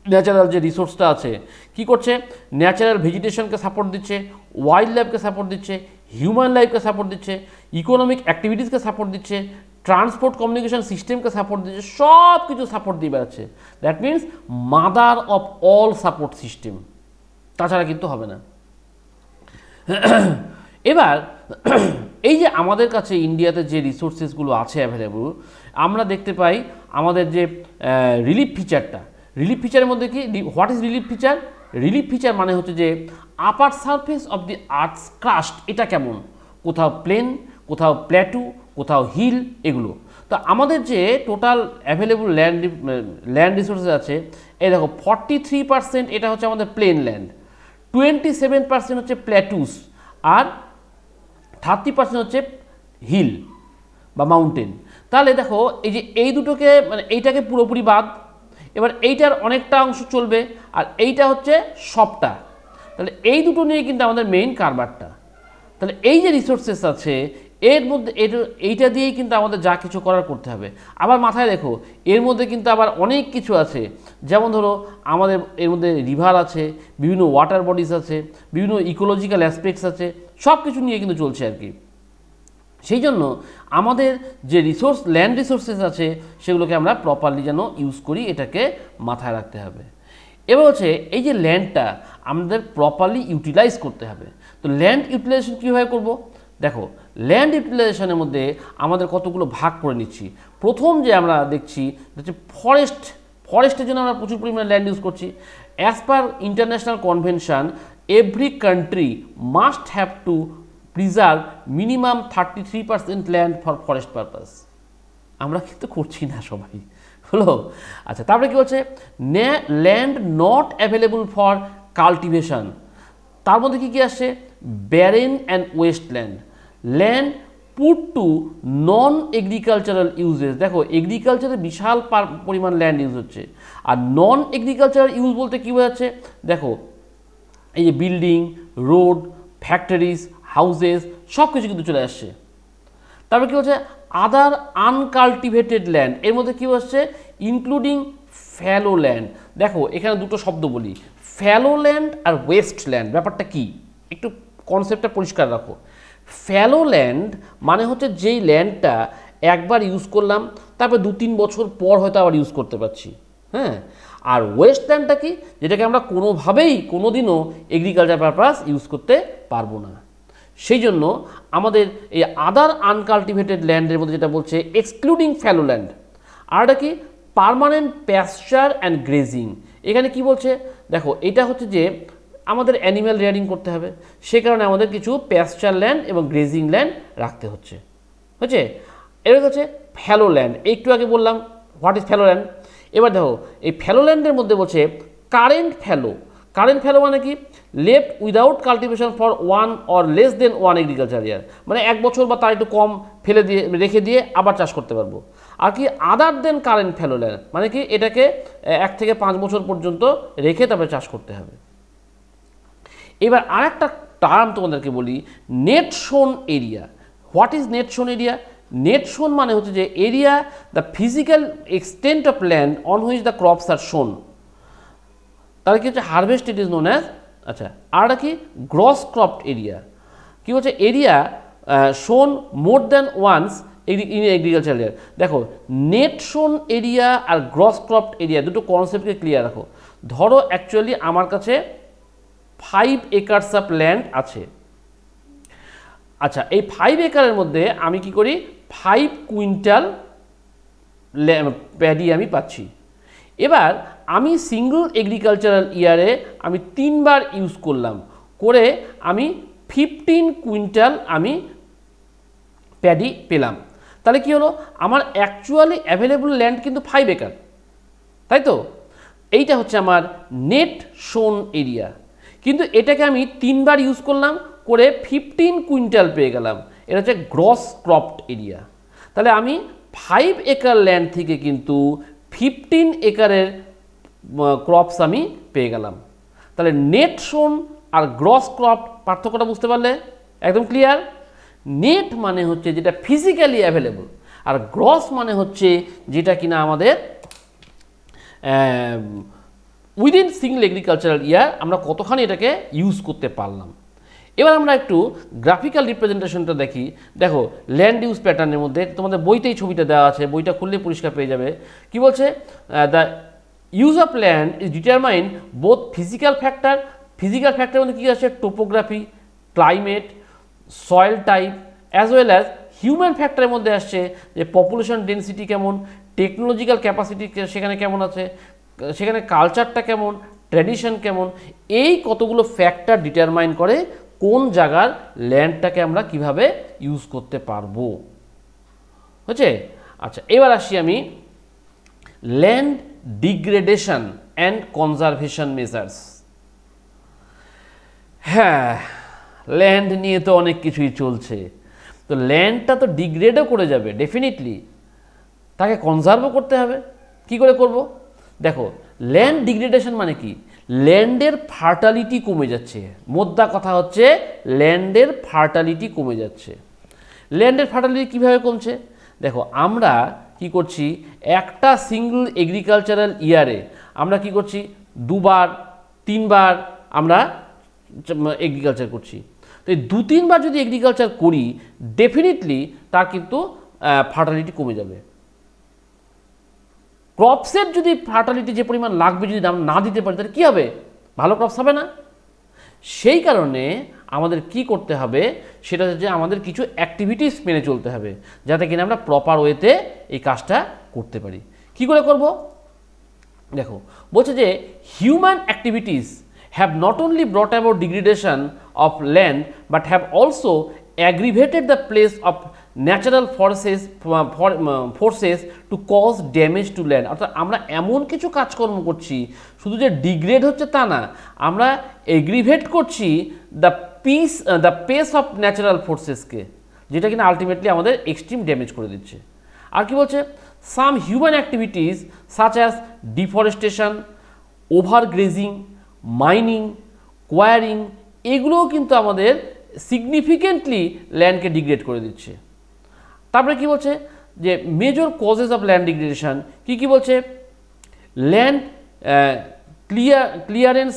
ন্যাচারাল যে রিসোর্সটা আছে কি করছে, ন্যাচারাল ভেজিটেশনকে সাপোর্ট দিচ্ছে, ওয়াইল্ড লাইফকে সাপোর্ট দিচ্ছে, হিউম্যান লাইফকে সাপোর্ট দিচ্ছে, ইকোনমিক অ্যাক্টিভিটিসকে সাপোর্ট দিচ্ছে, ট্রান্সপোর্ট কমিউনিকেশন সিস্টেমকে সাপোর্ট দিচ্ছে, সব কিছু সাপোর্ট দিয়ে বেড়াচ্ছে। That means mother of all support system, তাছাড়া কিন্তু হবে না। এবার এই যে আমাদের কাছে ইন্ডিয়াতে যে রিসোর্সেসগুলো আছে অ্যাভেলেবল, আমরা দেখতে পাই আমাদের যে রিলিফ ফিচারটা, রিলিফ ফিচারের মধ্যে কি, what is relief feature? Relief feature মানে হচ্ছে যে upper surface of the earth's crust, এটা কেমন, কোথাও প্লেন, কোথাও প্ল্যাটু, কোথাও হিল, এগুলো। তো আমাদের যে টোটাল অ্যাভেলেবল ল্যান্ড রিসোর্সেস আছে, এই দেখো 43% এটা হচ্ছে আমাদের প্লেন ল্যান্ড, 27% হচ্ছে প্ল্যাটুস, আর 30% হচ্ছে হিল বা মাউন্টেন। তাহলে দেখো এই যে এই দুটোকে মানে এইটাকে পুরোপুরি বাদ, এবার এইটার অনেকটা অংশ চলবে, আর এইটা হচ্ছে সবটা। তাহলে এই দুটো নিয়ে কিন্তু আমাদের মেইন কারবারটা। তাহলে এই যে রিসোর্সেস আছে এর মধ্যে এইটা দিয়েই কিন্তু আমাদের যা কিছু করার করতে হবে। আবার মাথায় রেখো এর মধ্যে কিন্তু আবার অনেক কিছু আছে, যেমন ধরো আমাদের এর মধ্যে রিভার আছে, বিভিন্ন ওয়াটার বডিজ আছে, বিভিন্ন ইকোলজিক্যাল অ্যাসপেক্টস আছে, সব কিছু নিয়ে কিন্তু চলছে আর কি। সেই জন্য আমাদের যে ল্যান্ড রিসোর্সেস আছে সেগুলোকে আমরা প্রপারলি যেন ইউজ করি, এটাকে মাথায় রাখতে হবে। এবার হচ্ছে এই যে ল্যান্ডটা আমাদের প্রপারলি ইউটিলাইজ করতে হবে। তো ল্যান্ড ইউটিলাইজেশন কীভাবে করব? দেখো ল্যান্ড ইউটিলাইজেশনের মধ্যে আমাদের কতগুলো ভাগ করে নিচ্ছি। প্রথম যে আমরা দেখছি হচ্ছে ফরেস্টের জন্য আমরা প্রচুর পরিমাণে ল্যান্ড ইউজ করছি। As per international convention every country must have to preserve minimum 33% land for forest purpose. আমরা কিন্তু করছি না সবাই, হলো। আচ্ছা, তারপরে কী বলছে, land not available for cultivation. তার মধ্যে কী কী আসছে, barren and waste land put to non agricultural uses. দেখো এগ্রিকালচারে বিশাল পরিমাণ ল্যান্ড ইউজ হচ্ছে, আর নন এগ্রিকালচারাল ইউজ বলতে কী বোঝাচ্ছে, দেখো এই যে বিল্ডিং, রোড, ফ্যাক্টরিজ, হাউসেস সব কিছু কিন্তু চলে আসছে। তারপরে কী হচ্ছে, আদার আনকাল্টিভেটেড ল্যান্ড, এর মধ্যে কী হচ্ছে, ইনক্লুডিং ফ্যালো ল্যান্ড। দেখো এখানে দুটো শব্দ বলি, ফ্যালো ল্যান্ড আর ওয়েস্ট ল্যান্ড। ব্যাপারটা কি, একটু কনসেপ্টটা পরিষ্কার রাখো। ফ্যালো ল্যান্ড মানে হচ্ছে যেই ল্যান্ডটা একবার ইউজ করলাম, তারপর 2-3 বছর পর হয়তো আবার ইউজ করতে পারছি, হ্যাঁ। আর ওয়েস্ট ল্যান্ডটা কি, যেটাকে আমরা কোনোভাবেই কোনোদিনও এগ্রিকালচার পারপাস ইউজ করতে পারবো না। সেই জন্য আমাদের এই আদার আনকাল্টিভেটেড ল্যান্ডের মধ্যে যেটা বলছে এক্সক্লুডিং ফ্যালো ল্যান্ড, আর এটা কি পার্মানেন্ট প্যাস্চার অ্যান্ড গ্রেজিং। এখানে কি বলছে, দেখো এটা হচ্ছে যে আমাদের অ্যানিম্যাল রেয়ারিং করতে হবে, সে কারণে আমাদের কিছু প্যাস্চার ল্যান্ড এবং গ্রেজিং ল্যান্ড রাখতে হচ্ছে। এবার হচ্ছে ফ্যালো ল্যান্ড, একটু আগে বললাম হোয়াট ইজ ফ্যালো ল্যান্ড। এবার দেখো এই ফ্যালো ল্যান্ডের মধ্যে বলছে কারেন্ট ফ্যালো মানে কি, left without cultivation for 1 or less than 1 agriculture year, মানে 1 বছর বা তার একটু কম ফেলে দিয়ে রেখে দিয়ে আবার চাষ করতে পারবো। আর কি আদার দেন কারেন্ট ফ্যালো ল্যান্ড, মানে কি এটাকে 1 থেকে 5 বছর পর্যন্ত রেখে তারপরে চাষ করতে হবে। এবার আরেকটা টার্ম তোমাদেরকে বলি, net sown area. What is net sown area? Net শোন মানে হচ্ছে যে area the physical extent of land on which the crops are শোন। তাহলে কি হচ্ছে harvest it is known as, আচ্ছা আর কি গ্রস ক্রপড এরিয়া। কি হচ্ছে area sown more than once in agriculture area. দেখো নেট শোন এরিয়া আর গ্রস ক্রপড এরিয়া দুটো কনসেপ্টকে ক্লিয়ার রাখো। ধরো অ্যাকচুয়ালি আমার কাছে 5 একর্স অফ ল্যান্ড আছে। আচ্ছা এই 5 একরের মধ্যে আমি কি করি 5 কুইন্টাল প্যাডি আমি পাচ্ছি। এবার আমি সিঙ্গল এগ্রিকালচারাল ইয়ারে আমি 3 বার ইউজ করলাম, করে আমি 15 কুইন্টাল আমি প্যাডি পেলাম। তাহলে কি হলো, আমার অ্যাকচুয়ালি অ্যাভেলেবল ল্যান্ড কিন্তু 5 একর, তাই তো? এইটা হচ্ছে আমার নেট শোন এরিয়া, কিন্তু এটাকে আমি 3 বার ইউজ করলাম, করে 15 কুইন্টাল পেয়ে গেলাম। এটা হচ্ছে গ্রস ক্রপড এরিয়া। তাহলে আমি 5 একর ল্যান্ড থেকে কিন্তু 15 একরের ক্রপস আমি পেয়ে গেলাম। তাহলে নেট শোন আর গ্রস ক্রপ পার্থক্যটা বুঝতে পারলে? একদম ক্লিয়ার। নেট মানে হচ্ছে যেটা ফিজিক্যালি অ্যাভেলেবল, আর গ্রস মানে হচ্ছে যেটা কিনা আমাদের উইদিন সিঙ্গল এগ্রিকালচারাল ইয়ার আমরা কতখানি এটাকে ইউজ করতে পারলাম। এবার আমরা একটু গ্রাফিক্যাল রিপ্রেজেন্টেশনটা দেখি। দেখো ল্যান্ড ইউজ প্যাটার্নের মধ্যে তোমাদের বইতেই ছবিটা দেওয়া আছে, বইটা খুললে পরিষ্কার পেয়ে যাবে। কি বলছে, the use of land is determine both physical factor, physical ফ্যাক্টরের মধ্যে কী আছে, topography, climate, soil type, as well as human ফ্যাক্টরের মধ্যে আসছে যে পপুলেশন ডেন্সিটি কেমন, টেকনোলজিক্যাল ক্যাপাসিটি সেখানে কেমন আছে, সেখানে কালচারটা কেমন, ট্র্যাডিশন কেমন, এই কতগুলো ফ্যাক্টর ডিটারমাইন করে কোন জায়গার ল্যান্ডটাকে আমরা কিভাবে ইউজ করতে পারবো। হচ্ছে? আচ্ছা এবার আসি আমি land degradation and conservation measures. হ্যাঁ, ল্যান্ড নিয়ে তো অনেক কিছুই চলছে। তো ল্যান্ডটা তো ডিগ্রেডও করে যাবে ডেফিনেটলি, তাকে কনজার্ভও করতে হবে। কি করে করব? দেখো ল্যান্ড ডিগ্রেডেশন মানে কি, ল্যান্ডের ফার্টালিটি কমে যাচ্ছে। মোদ্দা কথা হচ্ছে ল্যান্ডের ফার্টালিটি কমে যাচ্ছে। ল্যান্ডের ফার্টালিটি কীভাবে কমছে? দেখো আমরা কি করছি, একটা সিঙ্গল এগ্রিকালচারাল ইয়ারে আমরা কি করছি, 2 বার 3 বার আমরা এগ্রিকালচার করছি। তো এই 2-3 বার যদি এগ্রিকালচার করি ডেফিনেটলি তার কিন্তু ফার্টালিটি কমে যাবে। ক্রপসের যদি ফার্টালিটি যে পরিমাণ লাগবে যদি আমরা না দিতে পারি তাহলে কী হবে, ভালো ক্রপস হবে না। সেই কারণে আমাদের কি করতে হবে, সেটা হচ্ছে আমাদের কিছু অ্যাক্টিভিটিস মেনে চলতে হবে যাতে কিনা আমরা প্রপার ওয়েতে এই কাজটা করতে পারি। কি করে করব? দেখো বলছে যে human activities have not only brought about degradation of land but have also aggravated the place of natural forces to cause damage to land। অর্থাৎ আমরা এমন কিছু কাজকর্ম করছি, শুধু যে ডিগ্রেড হচ্ছে তা না, আমরা এগ্রিভেট করছি দ্য পেস অফ ন্যাচারাল ফোর্সেসকে, যেটা কিনা আলটিমেটলি আমাদের এক্সট্রিম ড্যামেজ করে দিচ্ছে। আর কি বলছে, some human activities such as deforestation, overgrazing, mining, quarrying, এগুলোও কিন্তু আমাদের সিগনিফিকেন্টলি ল্যান্ডকে ডিগ্রেড করে দিচ্ছে। তারপরে কি বলছে যে major causes of land degradation কি কি বলছে, land clearance,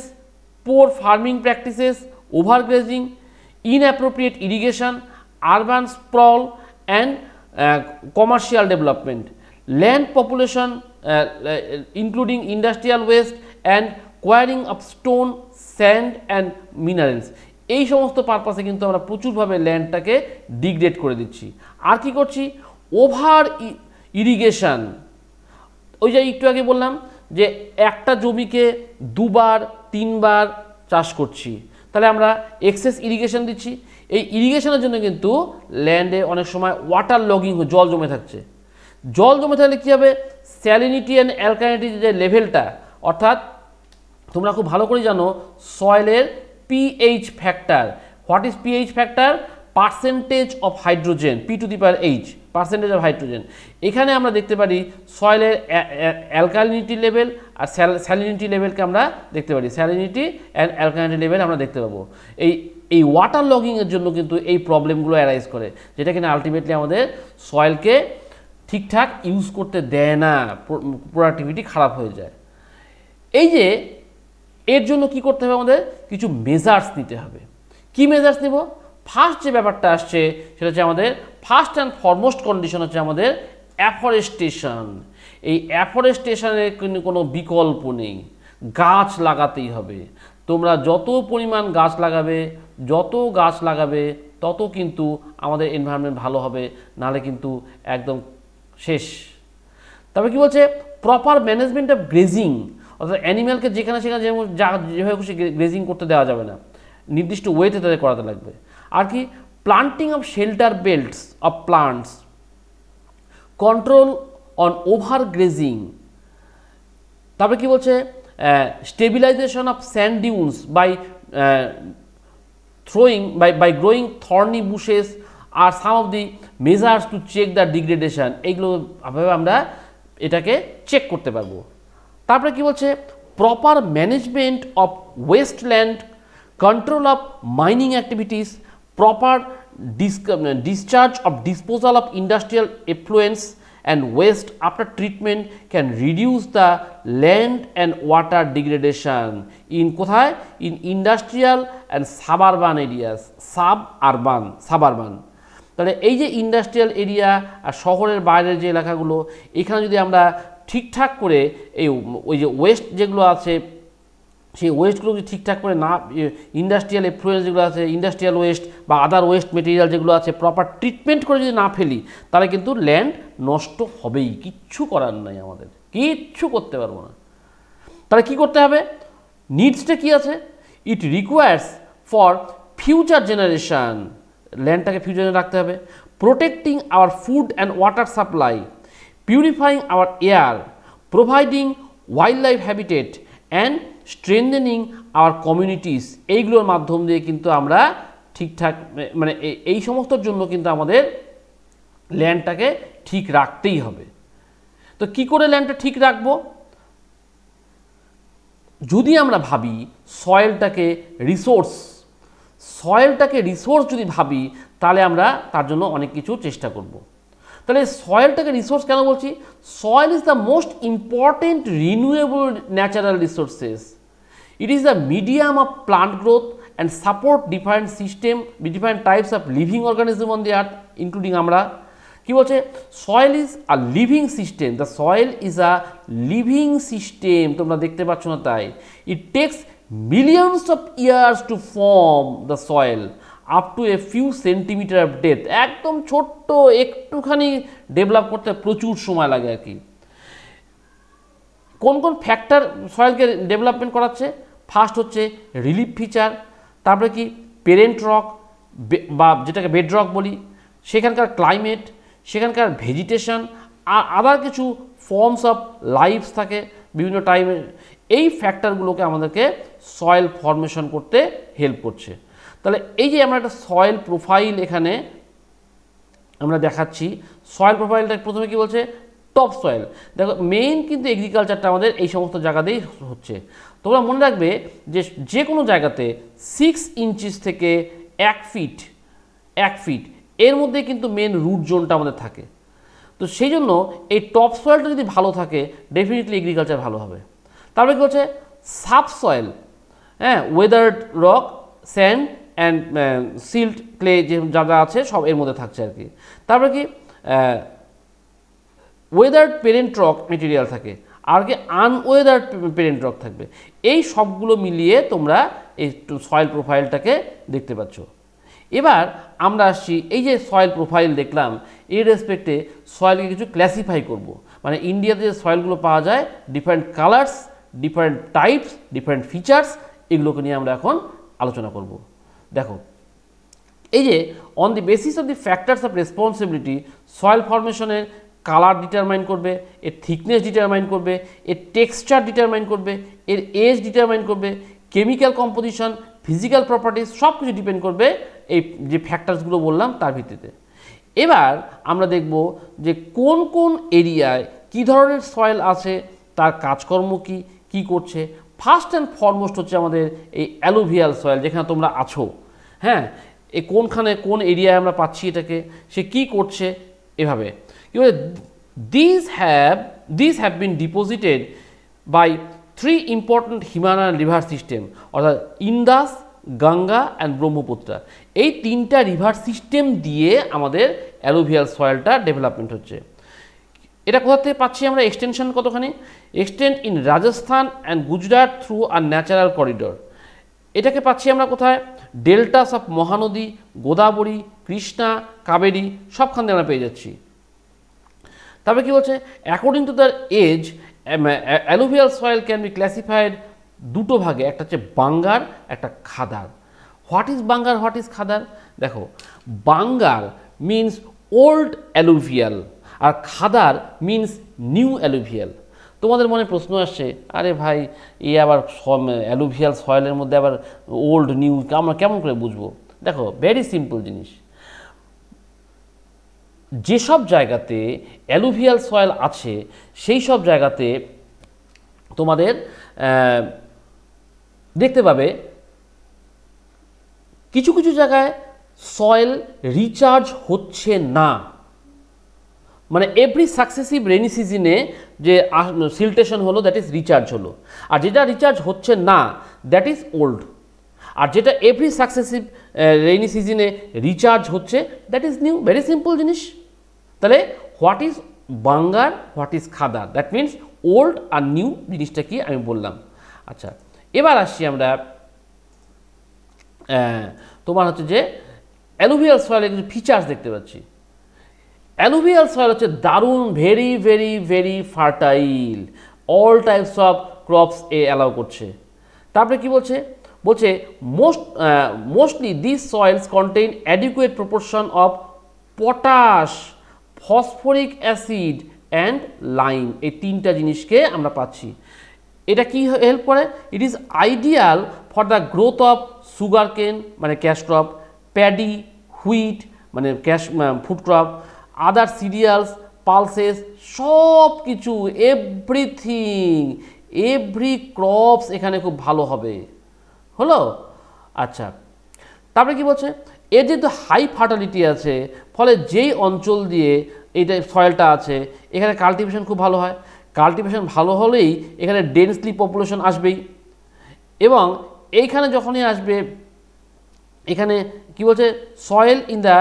poor farming practices, overgrazing, inappropriate irrigation, urban sprawl and commercial development, land population including industrial waste and quarrying of stone, sand and minerals. এই সমস্ত পারপাসে কিন্তু আমরা প্রচুরভাবে ল্যান্ডটাকে ডিগ্রেড করে দিচ্ছি। আর কি করছি, ওভার ইরিগেশন। ওই যে একটু আগে বললাম যে একটা জমিকে 2 বার 3 বার চাষ করছি, তাহলে আমরা এক্সেস ইরিগেশন দিচ্ছি। এই ইরিগেশনের জন্য কিন্তু ল্যান্ডে অনেক সময় ওয়াটার লগিং, জল জমে থাকছে। জল জমে থাকলে কী হবে, স্যালিনিটি অ্যান্ড অ্যালকালিনিটি যে লেভেলটা, অর্থাৎ তোমরা খুব ভালো করে জানো সয়েলের pH factor. What is pH factor? Percentage of hydrogen P⁻H percentage of hydrogen. এখানে আমরা দেখতে পারি সয়েলের অ্যালকালিনিটি লেভেল আর স্যালিনিটি লেভেলকে আমরা দেখতে পারি, স্যালিনিটি অ্যান্ড অ্যালকালিনিটি লেভেল আমরা দেখতে পাবো। এই ওয়াটার লগিংয়ের জন্য কিন্তু এই প্রবলেমগুলো অ্যারাইজ করে, যেটা কিনা আলটিমেটলি আমাদের সয়েলকে ঠিকঠাক ইউজ করতে দেয় না, প্রোডাক্টিভিটি খারাপ হয়ে যায়। এই যে এর জন্য কি করতে হবে, আমাদের কিছু মেজার্স নিতে হবে। কি মেজার্স নেব? ফার্স্ট যে ব্যাপারটা আসছে সেটা হচ্ছে আমাদের ফার্স্ট অ্যান্ড ফরমোস্ট কন্ডিশন হচ্ছে আমাদের অ্যাফরেস্টেশন। এই অ্যাফরেস্টেশনের কোনো বিকল্প নেই, গাছ লাগাতেই হবে। তোমরা যত পরিমাণ গাছ লাগাবে তত কিন্তু আমাদের এনভায়রনমেন্ট ভালো হবে, নাহলে কিন্তু একদম শেষ। তারপরে কি বলছে, প্রপার ম্যানেজমেন্ট অফ গ্রেজিং, অর্থাৎ অ্যানিম্যালকে যেখানে সেখানে যেভাবে খুশি গ্রেজিং করতে দেওয়া যাবে না, নির্দিষ্ট ওয়েতে তাদের করাতে লাগবে। আর কি, planting of shelter belts of plants, control on over grazing. তারপরে কি বলছে, stabilization of sand dunes by growing thorny bushes are some of the measures to check the degradation. এইগুলো ভাবে আমরা এটাকে চেক করতে পারবো। তারপরে কি বলছে, proper management of wasteland, control of mining activities, proper discharge of disposal of industrial effluents and waste after treatment can reduce the land and water degradation in কোথায়, in industrial and suburban areas, suburban। তাহলে এই যে industrial area আর শহরের বাইরের যে এলাকাগুলো, এখানে যদি আমরা ঠিকঠাক করে ওই যে ওয়েস্ট যেগুলো আছে সেই ওয়েস্টগুলো যদি ঠিকঠাক করে না, ইন্ডাস্ট্রিয়াল এফ্লুয়েন্স যেগুলো আছে, ইন্ডাস্ট্রিয়াল ওয়েস্ট বা আদার ওয়েস্ট মেটেরিয়াল যেগুলো আছে, প্রপার ট্রিটমেন্ট করে যদি না ফেলি, তাহলে কিন্তু ল্যান্ড নষ্ট হবেই, কিচ্ছু করার নাই, আমাদের কিচ্ছু করতে পারবো না। তাহলে কি করতে হবে, নিডসটা কি আছে, it requires for future generation, ল্যান্ডটাকে ফিউচারে রাখতে হবে, protecting our food and water supply, purifying our air, providing wild life habitat and strengthening our communities. এইগুলোর মাধ্যম দিয়ে কিন্তু আমরা ঠিকঠাক, মানে এই সমস্তর জন্য কিন্তু আমাদের ল্যান্ডটাকে ঠিক রাখতেই হবে। তো কি করে ল্যান্ডটা ঠিক রাখবো? যদি আমরা ভাবি সয়েলটাকে রিসোর্স যদি ভাবি, তাহলে আমরা তার জন্য অনেক কিছু চেষ্টা করব। তাহলে সয়েলটাকে রিসোর্স কেন বলছি? Soil is the most important renewable natural resources. It is the medium of plant growth and support different types of living organism on the earth, including আমরা। কি বলছে, soil is a living system, the soil is a living system. তোমরা দেখতে পাচ্ছ না তাই, it takes millions of years to form the soil up to a few centimetre of depth. একদম ছোট্ট একটুখানি ডেভেলপ করতে প্রচুর সময় লাগে আর কি। কোন কোন ফ্যাক্টর সয়েলকে ডেভেলপমেন্ট করাচ্ছে? ফার্স্ট হচ্ছে রিলিফ ফিচার, তারপরে কি পেরেন্ট রক বা যেটাকে বেড রক বলি, সেখানকার ক্লাইমেট, সেখানকার ভেজিটেশন আর আদার কিছু ফর্মস অফ লাইফস থাকে বিভিন্ন টাইমে। এই ফ্যাক্টরগুলোকে আমাদেরকে সয়েল ফর্মেশন করতে হেল্প করছে। তাহলে এই যে আমরা একটা সয়েল প্রোফাইল এখানে আমরা দেখাচ্ছি, সয়েল প্রোফাইলটা প্রথমে কি বলছে, টপ সয়েল। দেখো মেইন কিন্তু এগ্রিকালচারটা আমাদের এই সমস্ত জায়গাতেই হচ্ছে। তোমরা মনে রাখবে যে কোনো জায়গাতে 6 ইঞ্চিস থেকে 1 ফিট এর মধ্যে কিন্তু মেন রুট জোনটা আমাদের থাকে। তো সেই জন্য এই টপ সয়েলটা যদি ভালো থাকে, ডেফিনেটলি এগ্রিকালচার ভালো হবে। তারপরে কি হচ্ছে, সাব সয়েল, হ্যাঁ, weathered rock, sand and silt clay যে যা আছে সব এর মধ্যে থাকছে আর কি। তারপরে কি ওয়েদার্ড পেরেন্ট রক মেটেরিয়াল থাকে, আর কি আনওয়েদার্ড পেরেন্ট রক থাকবে। এই সবগুলো মিলিয়ে তোমরা এই সয়েল প্রোফাইলটাকে দেখতে পাচ্ছ। এবার আমরা আসছি, এই যে সয়েল প্রোফাইল দেখলাম, এই রেসপেক্টে সয়েলকে কিছু ক্লাসিফাই করব। মানে ইন্ডিয়াতে যে সয়েলগুলো পাওয়া যায়, different colours, different types, different features, এগুলোকে নিয়ে আমরা এখন আলোচনা করব। দেখো, এই যে on the basis of the factors of responsibility, soil ফরমেশনের কালার ডিটারমাইন করবে, এর থিকনেস ডিটারমাইন করবে, এর টেক্সচার ডিটারমাইন করবে, এর এজ ডিটারমাইন করবে, কেমিক্যাল কম্পোজিশন, ফিজিক্যাল প্রপার্টিস সব কিছু ডিপেন্ড করবে এই যে ফ্যাক্টরসগুলো বললাম তার ভিত্তিতে। এবার আমরা দেখব যে কোন কোন এরিয়ায় কী ধরনের সয়েল আছে, তার কাজকর্ম কি কি করছে। ফার্স্ট অ্যান্ড ফরমোস্ট হচ্ছে আমাদের এই অ্যালুভিয়াল সয়েল, যেখানে তোমরা আছো। হ্যাঁ, এই কোনখানে কোন এরিয়ায় আমরা পাচ্ছি এটাকে, সে কি করছে, এভাবে কি বলে, this have been deposited by 3 important Himalayan river system, অর্থাৎ ইন্দাস, গঙ্গা অ্যান্ড ব্রহ্মপুত্রা। এই 3টা রিভার সিস্টেম দিয়ে আমাদের অ্যালুভিয়াল সয়েলটা ডেভেলপমেন্ট হচ্ছে। এটা কোথা থেকে পাচ্ছি আমরা, এক্সটেনশন কতখানি, extend in Rajasthan and Gujarat through আর ন্যাচারাল করিডোর। এটাকে পাচ্ছি আমরা কোথায়, ডেল্টাস অফ মহানদী, গোদাবরী, কৃষ্ণা, কাবেরী, সবখান থেকে আমরা পেয়ে যাচ্ছি। তারপরে কি বলছে, according to the age alluvial soil can be classified দুটো ভাগে, একটা হচ্ছে বাঙ্গার, একটা khadar. What is bangar, what is khadar? দেখো, বাঙ্গার মিনস ওল্ড অ্যালুভিয়াল আর খাদার মিনস নিউ অ্যালুভিয়াল। তোমাদের মনে প্রশ্ন আসছে, আরে ভাই এই আবার অ্যালুভিয়াল সয়েলের মধ্যে আবার ওল্ড নিউ আমরা কেমন করে বুঝবো? দেখো, ভেরি সিম্পল জিনিস। যেসব জায়গাতে অ্যালুভিয়াল সয়েল আছে সেই সব জায়গাতে তোমাদের দেখতে পাবে কিছু কিছু জায়গায় সয়েল রিচার্জ হচ্ছে না, মানে এভরি সাকসেসিভ রেনি সিজনে যে সিল্টেশন হলো দ্যাট ইজ রিচার্জ হলো, আর যেটা রিচার্জ হচ্ছে না দ্যাট ইজ ওল্ড, আর যেটা এভরি সাকসেসিভ রেনি সিজনে রিচার্জ হচ্ছে that is new. Very simple জিনিস। তাহলে what is bangar, what is khadar, that means old আর নিউ জিনিসটা কি আমি বললাম। আচ্ছা, এবার আসছি আমরা তোমার হচ্ছে যে অ্যালুভিয়াল সয়েলের কিছু ফিচার্স দেখতে পাচ্ছি। অ্যালুভিয়াল সয়েল হচ্ছে দারুণ, very very very fertile, all types of crops A allow করছে। তারপরে কি বলছে, বলছে mostly this soil's contain adequate proportion of potash, phosphoric acid and lime. এই 3টা জিনিসকে আমরা পাচ্ছি। এটা কি হেল্প করে, it is ideal for the growth of sugar কেন মানে ক্যাশ ক্রপ, প্যাডি, হুইট মানে ক্যাশ ফুড ক্রপ, আদার সিরিয়ালস, পালসেস, সব কিছু, এভরিথিং, এভরি ক্রপস এখানে খুব ভালো হবে। হলো? আচ্ছা, তারপরে কি বলছে, এর যেহেতু হাই ফার্টিলিটি আছে, ফলে যেই অঞ্চল দিয়ে এইটা সয়েলটা আছে এখানে কাল্টিভেশন খুব ভালো হয়। কাল্টিভেশন ভালো হলেই এখানে ডেন্সলি পপুলেশন আসবেই, এবং এইখানে যখনই আসবে এখানে কি বলছে, soil in the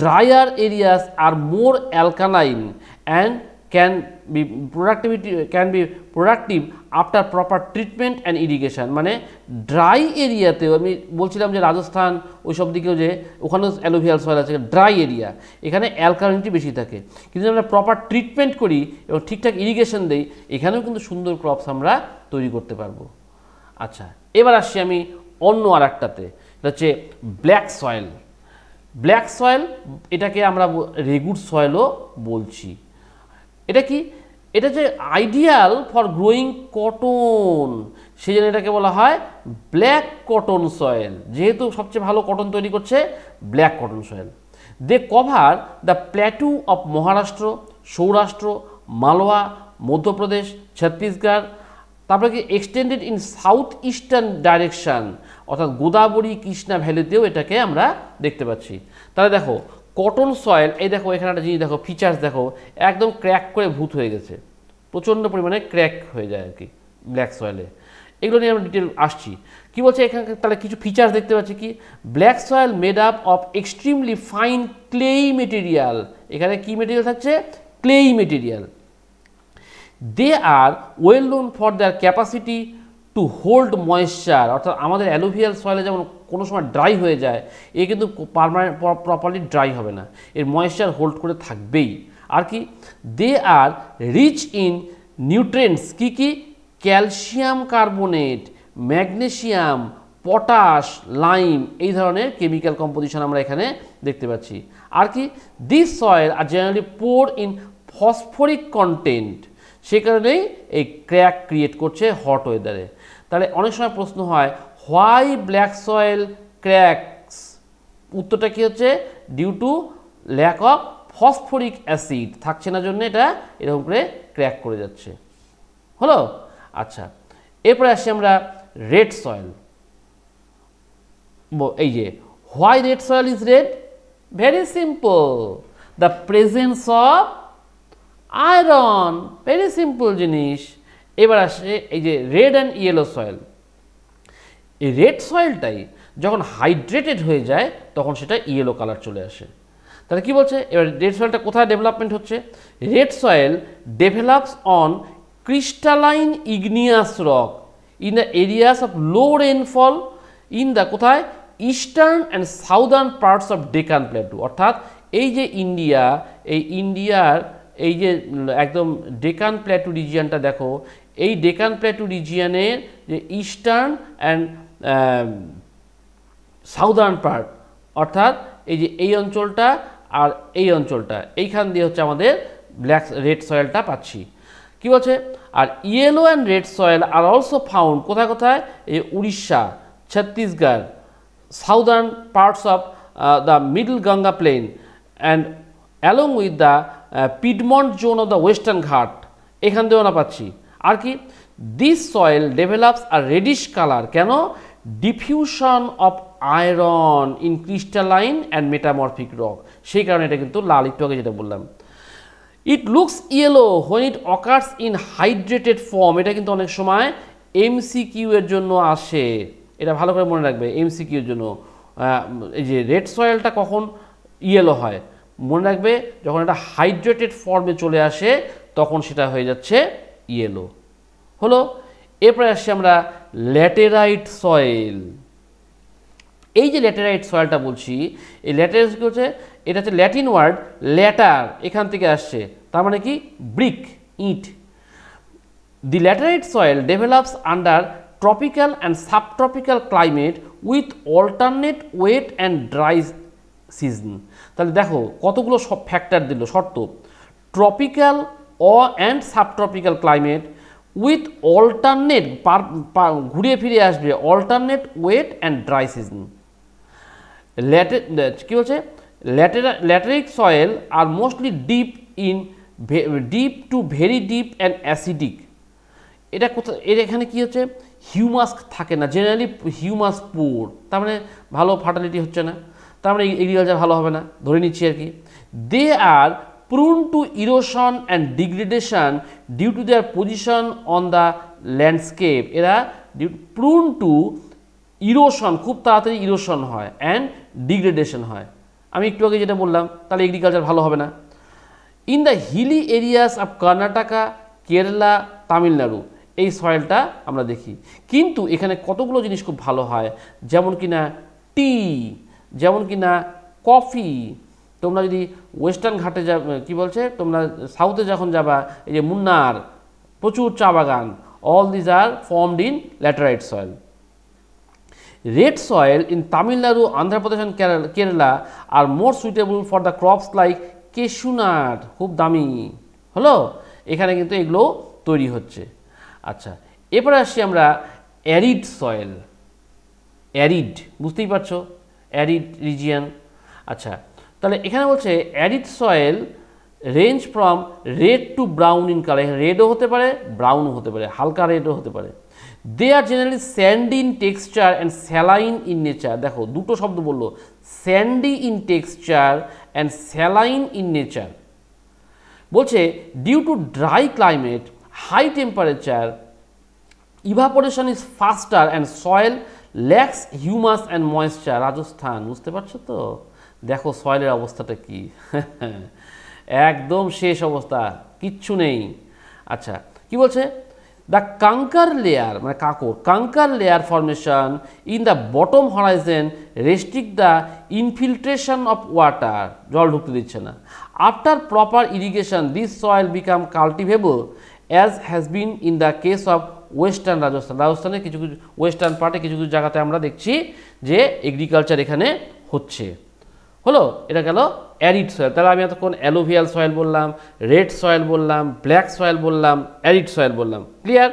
dryer areas R more alkaline and can be productive after proper treatment and irrigation. মানে ড্রাই এরিয়াতেও আমি বলছিলাম যে রাজস্থান ওই সব দিকেও যে ওখানেও অ্যালুভিয়াল সয়েল আছে, ড্রাই এরিয়া, এখানে অ্যালকালিনিটি বেশি থাকে, কিন্তু আমরা প্রপার ট্রিটমেন্ট করি এবং ঠিকঠাক ইরিগেশন দেই, এখানেও কিন্তু সুন্দর ক্রপস আমরা তৈরি করতে পারবো। আচ্ছা, এবার আসছি আমি অন্য আর একটাতে, এটা হচ্ছে ব্ল্যাক সয়েল। ব্ল্যাক সয়েল এটাকে আমরা রেগুড সয়েলও বলছি। এটা কি, এটা যে আইডিয়াল ফর গ্রোয়িং কটন, সেই জন্য এটাকে বলা হয় ব্ল্যাক কটন সয়েল। যেহেতু সবচেয়ে ভালো কটন তৈরি করছে black cotton soil. They cover the plateau of Maharashtra, Saurashtra, Malwa, Madhya Pradesh, Chhattisgarh, তারপরে কি extended in south eastern direction, অর্থাৎ গোদাবরী, কৃষ্ণা ভ্যালিতেও এটাকে আমরা দেখতে পাচ্ছি। তাহলে দেখো, কটন সয়েল, এই দেখো এখানে একটা জিনিস দেখো, ফিচার্স দেখো, একদম ক্র্যাক করে ভূত হয়ে গেছে, প্রচণ্ড পরিমাণে ক্র্যাক হয়ে যায় আর কি ব্ল্যাক সয়েলে। এগুলো নিয়ে আমরা ডিটেল আসছি। কি বলছে এখানে, তাহলে কিছু ফিচার্স দেখতে পাচ্ছি কি, black soil made up of extremely fine clay material. এখানে কি মেটেরিয়াল থাকছে, clay material. They are well known for their capacity to hold moisture, অর্থাৎ আমাদের অ্যালুভিয়াল সয়েলে যেমন কোনো সময় ড্রাই হয়ে যায়, এ কিন্তু পারমানেন্ট প্রপারলি ড্রাই হবে না, এর ময়েশ্চার হোল্ড করে থাকবেই। আর কি, দে আর রিচ ইন নিউট্রিয়েন্টস, কি কি, calcium carbonate, magnesium, potash, lime, এই ধরনের কেমিক্যাল কম্পোজিশন আমরা এখানে দেখতে পাচ্ছি। আর কি, this soil are generally poor in phosphoric content, সে কারণেই এই ক্র্যাক ক্রিয়েট করছে হট ওয়েদারে। তাহলে অনেক সময় প্রশ্ন হয়, হোয়াই ব্ল্যাক সয়েল ক্র্যাকস, উত্তরটা কী হচ্ছে due to lack of phosphoric acid, থাকছে না জন্য এটা এরকম করে ক্র্যাক করে যাচ্ছে। হলো? আচ্ছা, এরপরে আসছি আমরা রেড সয়েল। এই যে why red soil is red, very simple, the presence of iron, very simple জিনিস। এবার আসে এই যে রেড অ্যান্ড ইয়েলো সয়েল। এই রেড সয়েলটাই যখন হাইড্রেটেড হয়ে যায় তখন সেটা ইয়েলো কালার চলে আসে। তাহলে কি বলছে, এবার রেড সয়েলটা কোথায় ডেভেলপমেন্ট হচ্ছে? Red soil develops on crystalline igneous rock in the areas of low rainfall in the কোথায় eastern and southern parts of Deccan plateau. অর্থাৎ এই যে ইন্ডিয়া, এই ইন্ডিয়ার এই যে একদম ডেকান প্ল্যাটু রিজিয়ানটা দেখো, এই ডেকান প্ল্যাটু রিজিয়ানের যে ইস্টার্ন অ্যান্ড সাউদার্ন পার্ট, অর্থাৎ এই যে এই অঞ্চলটা আর এই অঞ্চলটা, এইখান দিয়ে হচ্ছে আমাদের রেড সয়েলটা পাচ্ছি। কি বলছে, আর yellow and red soil are also found কোথায় কোথায়? এই Orissa, Chhattisgarh, southern parts of the middle Ganga plain and along with the piedmont zone of the western ghat, এখান দিয়েও না পাচ্ছি। আর কি, this soil develops a reddish colour, কেন? Diffusion of iron in crystalline and metamorphic rock, সেই কারণে এটা কিন্তু লাল, একটু আগে যেটা বললাম। It looks yellow when it occurs in hydrated form, এটা কিন্তু অনেক সময় এমসিকিউ এর জন্য আসে, এটা ভালো করে মনে রাখবে, এমসিকিউ এর জন্য। এই যে রেড সয়েলটা কখন ইয়েলো হয়, মনে রাখবে যখন এটা হাইড্রেটেড ফর্মে চলে আসে তখন সেটা হয়ে যাচ্ছে ইয়েলো। হলো? এরপরে আসছি আমরা ল্যাটেরাইট সয়েল। এই যে ল্যাটেরাইট সয়েলটা বলছি, এই ল্যাটেরাইট কি হচ্ছে, এটা হচ্ছে ল্যাটিন ওয়ার্ড ল্যাটার, এখান থেকে আসছে, তার মানে কি ব্রিক, ইট। The laterite soil develops under tropical and subtropical climate with alternate wet and dry season. তাহলে দেখো কতগুলো সব ফ্যাক্টর দিল, শর্ত। Tropical and subtropical climate with alternate, ঘুরিয়ে ফিরে আসবে, alternate wet and dry season. কী বলছে, lateritic soil are mostly deep to very deep and acidic. এটা কোথায়, এখানে কী হচ্ছে, হিউমাস থাকে না, জেনারেলি হিউমাস পুর, তার মানে ভালো ফার্টিলিটি হচ্ছে না, তার মানে এগ্রিকালচার ভালো হবে না, ধরে নিচ্ছি আর কি। দে আর prone to erosion and degradation due to their position on the landscape, এরা prone to erosion, খুব তাড়াতাড়ি ইরোশন হয়, অ্যান্ড ডিগ্রেডেশন হয়। আমি একটু আগে যেটা বললাম, তাহলে এগ্রিকালচার ভালো হবে না। In the hilly areas of Karnataka, Kerala, Tamil Nadu এই সয়েলটা আমরা দেখি, কিন্তু এখানে কতগুলো জিনিস খুব ভালো হয়, যেমন কিনা টি, যেমন কিনা কফি। তোমরা যদি ওয়েস্টার্ন ঘাটে যা, কী বলছে, তোমরা সাউথে যখন যাবা, এই যে মুন্নার প্রচুর চা বাগান, all these are formed in laterite soil. Red soil in Tamil Nadu, Andhra Pradesh and Kerala R more suitable for the crops like কেশুনাট, খুব দামি। হলো? এখানে কিন্তু এগুলো তৈরি হচ্ছে। আচ্ছা, এরপরে আসছি আমরা অ্যারিড সয়েল। অ্যারিড, বুঝতেই পারছো, অ্যারিড রিজিয়ান। আচ্ছা, তাহলে এখানে বলছে arid soil range from red to brown in colour, রেডও হতে পারে, ব্রাউনও হতে পারে, হালকা রেডও হতে পারে। They are generally sandy in texture and saline in nature. দেখো দুটো শব্দ বললো, sandy in texture and saline in nature. বলছে due to dry climate, high temperature, evaporation is faster and soil lacks humus and moisture. Rajasthan, বুঝতে পারছো তো, দেখো সয়েলের অবস্থাটা কি, একদম শেষ অবস্থা, কিচ্ছু নেই। আচ্ছা, কি বলছে, দ্য কাঙ্কার লেয়ার, মানে কাঁকর, kankar layer formation in the bottom horizon restrict the infiltration of water, জল ঢুকতে দিচ্ছে না। After proper irrigation this soil become cultivable as has been in the case of western Rajasthan. রাজস্থানের কিছু কিছু ওয়েস্টার্ন পার্টে কিছু কিছু জায়গাতে আমরা দেখছি যে এগ্রিকালচার এখানে হচ্ছে। হলো? এটা গেল অ্যারিড সয়েল। তাহলে আমি এতক্ষণ অ্যালুভিয়াল সয়েল বললাম, রেড সয়েল বললাম, ব্ল্যাক সয়েল বললাম, অ্যারিড সয়েল বললাম, ক্লিয়ার?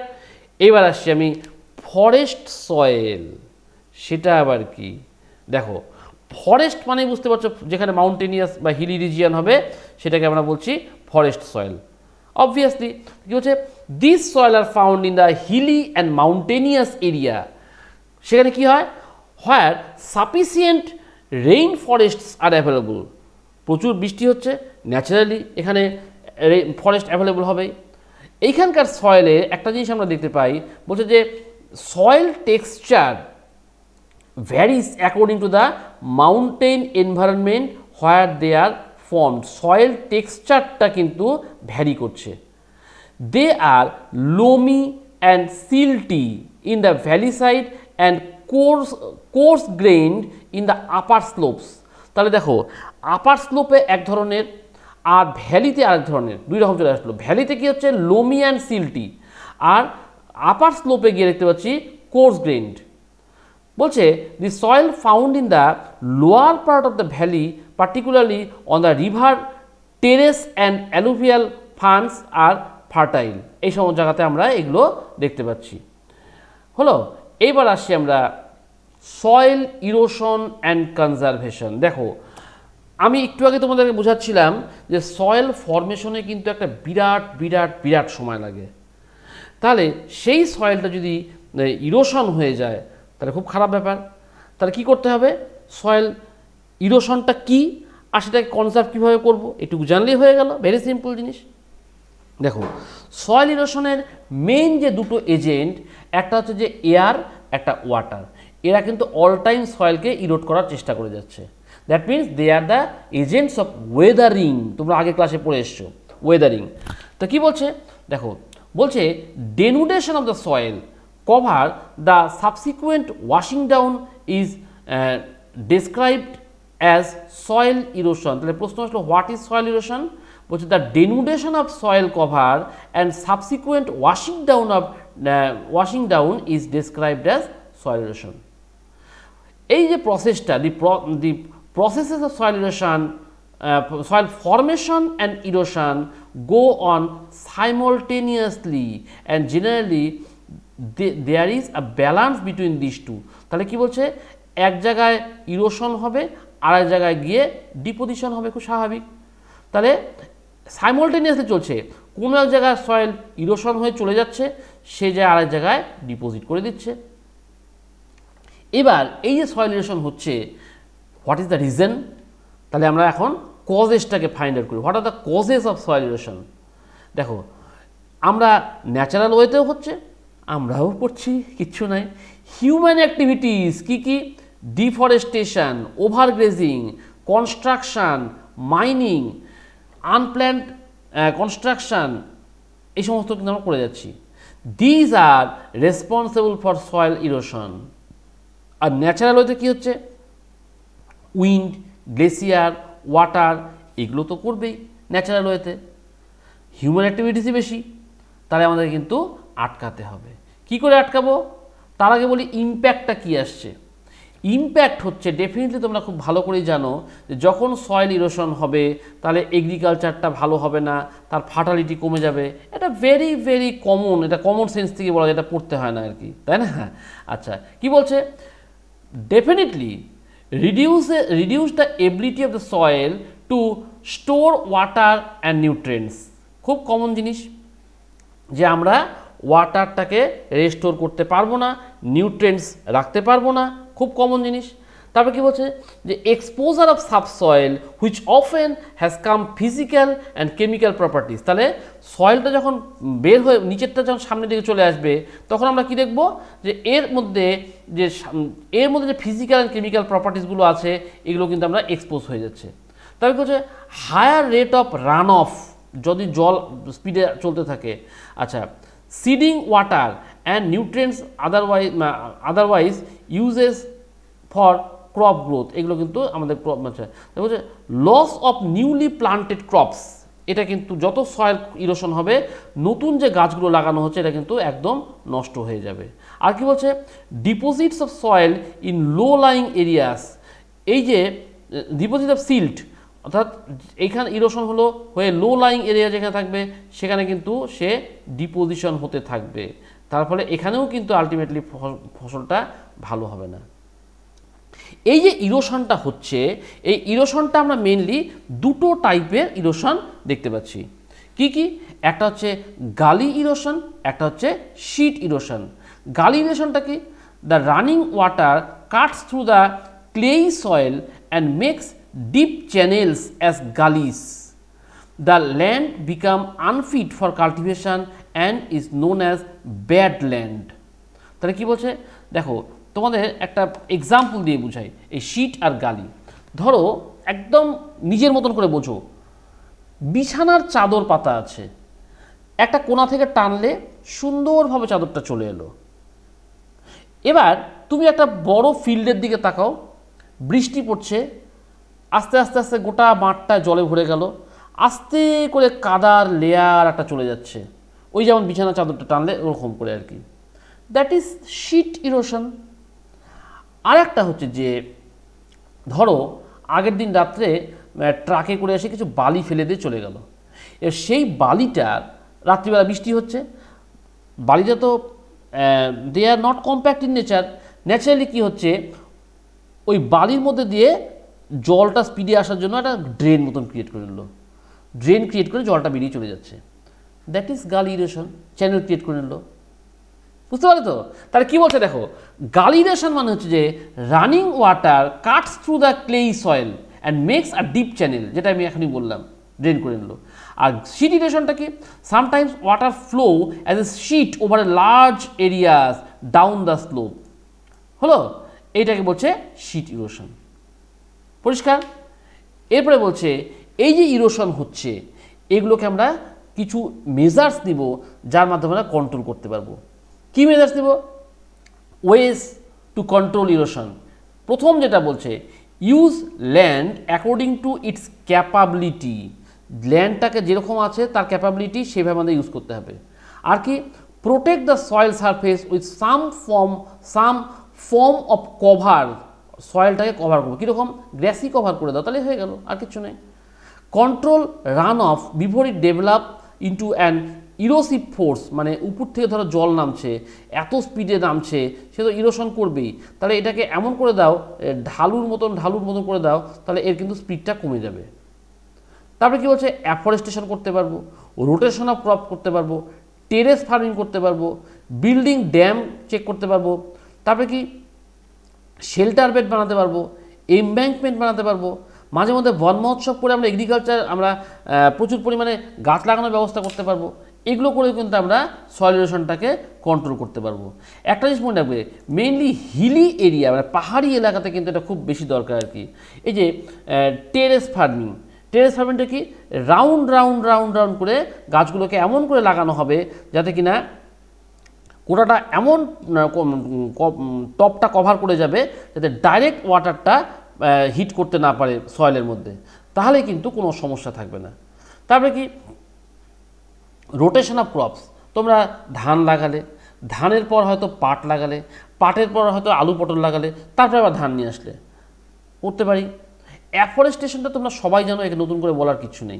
এবার আসছি আমি ফরেস্ট সয়েল। সেটা আবার কি? দেখো, ফরেস্ট মানে বুঝতে পারছো যেখানে মাউন্টেনিয়াস বা হিলি রিজিয়ান হবে সেটাকে আমরা বলছি ফরেস্ট সয়েল। অবভিয়াসলি কি হচ্ছে, this soil are found in the hilly and mountainous area. সেখানে কি হয়, where sufficient rain forests are available. প্রচুর বৃষ্টি হচ্ছে, ন্যাচারালি এখানে ফরেস্ট অ্যাভেলেবল হবেই। এইখানকার সয়েলে একটা জিনিস আমরা দেখতে পাই, বলছে যে soil texture varies according to the mountain environment where they are formed. Soil টেক্সচারটা কিন্তু ভ্যারি করছে। They are loamy and silty in the valley side and coarse grained in the upper slopes. তাহলে দেখো, আপার স্লোপে এক ধরনের আর ভ্যালিতে আরেক ধরনের, দুই রকম চলে আসলো। ভ্যালিতে কি হচ্ছে লোমি অ্যান্ড সিল্টি, আর আপার স্লোপে গিয়ে দেখতে পাচ্ছি কোর্স গ্রেইনড। বলছে the soil found in the lower part of the valley particularly on the river terrace and alluvial fans are fertile. এই সমস্ত জায়গাতে আমরা এগুলো দেখতে পাচ্ছি। হলো, এইবার আসছি আমরা সয়েল ইরোশন অ্যান্ড কনজারভেশন। দেখো, আমি একটু আগে তোমাদেরকে বোঝাচ্ছিলাম যে সয়েল ফরমেশনে কিন্তু একটা বিরাট বিরাট বিরাট সময় লাগে। তাহলে সেই সয়েলটা যদি ইরোশন হয়ে যায় তাহলে খুব খারাপ ব্যাপার। তাহলে কি করতে হবে, সয়েল ইরোশনটা কি আর সেটাকে কনজার্ভ কীভাবে করবো এটুকু জানলেই হয়ে গেল। ভেরি সিম্পল জিনিস। দেখো, সয়েল ইরোশনের মেইন যে দুটো এজেন্ট, একটা হচ্ছে যে এয়ার, একটা ওয়াটার। এরা কিন্তু অল টাইম সয়েলকে ইরোড করার চেষ্টা করে যাচ্ছে। That means they are the agents of weathering. তোমরা আগে ক্লাসে পড়ে এসছো ওয়েদারিং। তো কি বলছে, দেখো বলছে denudation of the soil cover the subsequent washing down is described as soil erosion. তাহলে প্রশ্ন আসলো, হোয়াট ইজ সয়েল ইরোশন? বলছে the denudation of soil cover and subsequent washing down is described as soil erosion. এই যে প্রসেসটা, দি processes of soil erosion, soil formation and erosion go on simultaneously and generally there is a balance between these two. তাহলে কি বলছে, এক জায়গায় erosion হবে আর এক জায়গায় গিয়ে ডিপোজিশন হবে, খুব স্বাভাবিক। তাহলে সাইমultaneously চলছে, কোনো এক জায়গায় সয়েল ইরোশন হয়ে চলে যাচ্ছে, সে যায় আরেক জায়গায় ডিপোজিট করে দিচ্ছে। এবার এই যে সয়েল ইরোশন হচ্ছে, হোয়াট ইজ দ্য রিজন? তাহলে আমরা এখন কজেসটাকে ফাইন্ড আউট করি। What are the causes of soil erosion? দেখো, আমরা ন্যাচারাল ওয়েতেও হচ্ছে, আমরাও করছি, কিচ্ছু নাই। হিউম্যান অ্যাক্টিভিটিস কি কি? Deforestation, overgrazing, construction, mining, unplanned construction, এই সমস্ত কিন্তু আমরা করে যাচ্ছি। These are responsible for soil erosion. আর ন্যাচারাল ওয়েতে কী হচ্ছে? উইন্ড, গ্লেসিয়ার, ওয়াটার, এগুলো তো করবেই ন্যাচারাল ওয়েতে। হিউম্যান অ্যাক্টিভিটিসই বেশি, তাহলে আমাদের কিন্তু আটকাতে হবে। কি করে আটকাবো? তার আগে বলি ইম্প্যাক্টটা কী আসছে। ইম্প্যাক্ট হচ্ছে, ডেফিনেটলি তোমরা খুব ভালো করেই জানো যে যখন সয়েল ইরোশন হবে তাহলে এগ্রিকালচারটা ভালো হবে না, তার ফার্টালিটি কমে যাবে। এটা ভেরি ভেরি কমন, এটা কমন সেন্স থেকে বলা যায়, এটা পড়তে হয় না আর কি, তাই না? আচ্ছা, কি বলছে? Definitely reduce the ability of the soil to store water and nutrients. খুব কমন জিনিস যে আমরা ওয়াটারটাকে রেস্টোর করতে পারবো না, নিউট্রিয়েন্টস রাখতে পারবো না, খুব কমন জিনিস। তারপর কি বলছে যে exposure of subsoil which often has come physical and chemical properties. তাহলে সয়েলটা যখন বের হয়ে নিচেরটা যখন সামনের দিকে চলে আসবে, তখন আমরা কি দেখব যে এর মধ্যে যে ফিজিক্যাল অ্যান্ড কেমিক্যাল প্রপার্টিসগুলো আছে, এগুলো কিন্তু আমরা এক্সপোজ হয়ে যাচ্ছে। তারপর কি হচ্ছে higher rate of run off, যদি জল স্পিডে চলতে থাকে। আচ্ছা, seeding water and nutrients otherwise uses for crop growth, এগুলো কিন্তু আমাদের ক্রপ আছে। বলছে loss of newly planted crops, এটা কিন্তু যত সয়েল ইরোশন হবে, নতুন যে গাছগুলো লাগানো হচ্ছে এটা কিন্তু একদম নষ্ট হয়ে যাবে। আর কি বলছে deposits of soil in low lying areas, এই যে ডিপোজিট অফ সিল্ট, অর্থাৎ এইখানে ইরোশন হলো হয়ে লো লাইং এরিয়া যেখানে থাকবে সেখানে কিন্তু সে ডিপোজিশন হতে থাকবে। তার ফলে এখানেও কিন্তু আলটিমেটলি ফসলটা ভালো হবে না। এই যে ইরোশনটা হচ্ছে, এই ইরোশনটা আমরা মেনলি দুটো টাইপের ইরোশন দেখতে পাচ্ছি। কি কি? একটা হচ্ছে গালি ইরোশন, একটা হচ্ছে শিট ইরোশন। গালি ইরোশনটা কি? The running water cuts through the clay soil and makes deep channels as gullies. The land become unfit for cultivation and is known as bad land. তাহলে কি বলছে দেখো, তোমাদের একটা এক্সাম্পল দিয়ে বুঝাই এই শীট আর গালি। ধরো একদম নিজের মতন করে বোঝো, বিছানার চাদর পাতা আছে, একটা কোণা থেকে টানলে সুন্দরভাবে চাদরটা চলে এলো। এবার তুমি একটা বড় ফিল্ডের দিকে তাকাও, বৃষ্টি পড়ছে, আস্তে আস্তে আস্তে গোটা মাঠটা জলে ভরে গেল, আস্তে করে কাদার লেয়ার একটা চলে যাচ্ছে, ওই যেমন বিছানা চাদরটা টানলে ওরকম করে আর কি। That is sheet erosion. আর একটা হচ্ছে যে ধরো আগের দিন রাত্রে ট্রাকে করে এসে কিছু বালি ফেলে দিয়ে চলে গেল, এবার সেই বালিটা রাত্রিবেলা বৃষ্টি হচ্ছে, বালিটা তো they are not compact in nature, naturally কী হচ্ছে ওই বালির মধ্যে দিয়ে জলটা স্পিডে আসার জন্য একটা ড্রেন মতন ক্রিয়েট করে নিল, ড্রেন ক্রিয়েট করে জলটা বেরিয়ে চলে যাচ্ছে। দ্যাট ইজ গালি ইরোশন, চ্যানেল ক্রিয়েট করে নিল। বুঝতে পারলে তো? তাহলে কী বলছে দেখো, গালি ইরোশন মানে হচ্ছে যে running water cuts through the clay soil and makes a deep channel, যেটা আমি এখনই বললাম, ড্রেন করে নিল। আর শিট ইরোশনটা কি? Sometimes water flow as a sheet over a large areas down the slope. হলো, এইটাকে বলছে শিট ইরোশন। পরিষ্কার? এরপরে বলছে এই যে ইরোশন হচ্ছে এগুলোকে আমরা কিছু মেজার্স নিব যার মাধ্যমে আমরা কন্ট্রোল করতে পারবো। কি মেজার্স নিব? Ways to control erosion. প্রথম যেটা বলছে use land according to its capability. ল্যান্ডটাকে যেরকম আছে তার ক্যাপাবিলিটি সেভাবে আমাদের ইউজ করতে হবে। আর কি? Protect the soil surface with some form of cover. সয়েলটাকে কভার করবো, কীরকম? গ্র্যাসি কভার করে দাও, তাহলে হয়ে গেল, আর কিছু নেই। Control run of before it develop into an erosive force, মানে উপর থেকে ধরো জল নামছে, এত স্পিডে নামছে, সে তো ইরোশন করবেই, তাহলে এটাকে এমন করে দাও ঢালুর মতন করে দাও, তাহলে এর কিন্তু স্পিডটা কমে যাবে। তারপরে কী বলছে? অ্যাফরেস্টেশন করতে পারবো, রোটেশন অফ ক্রপ করতে পারবো, টেরেস ফার্মিং করতে পারবো, বিল্ডিং ড্যাম চেক করতে পারবো, তারপরে কি শেল্টার বেড বানাতে পারবো, এমব্যাঙ্কমেন্ট বানাতে পারবো, মাঝে মধ্যে বন মহোৎসব করে আমরা এগ্রিকালচার আমরা প্রচুর পরিমাণে গাছ লাগানোর ব্যবস্থা করতে পারবো। এগুলো করে কিন্তু আমরা সয়েল ইরোশনটাকে কন্ট্রোল করতে পারবো। একটা জিনিস মনে রাখবে, মেইনলি হিলি এরিয়া মানে পাহাড়ি এলাকাতে কিন্তু এটা খুব বেশি দরকার আর কি। এই যে টেরেস ফার্মিংটা কি? রাউন্ড করে গাছগুলোকে এমন করে লাগানো হবে যাতে কিনা গোটাটা এমন টপটা কভার করে যাবে যাতে ডাইরেক্ট ওয়াটারটা হিট করতে না পারে সয়েলের মধ্যে, তাহলে কিন্তু কোনো সমস্যা থাকবে না। তারপরে কি? Rotation of crops. তোমরা ধান লাগালে, ধানের পর হয়তো পাট লাগালে, পাটের পর হয়তো আলু পটল লাগালে, তারপরে আবার ধান নিয়ে আসলে, করতে পারি। অ্যাফরেস্টেশনটা তোমরা সবাই জানো, একে নতুন করে বলার কিছু নেই।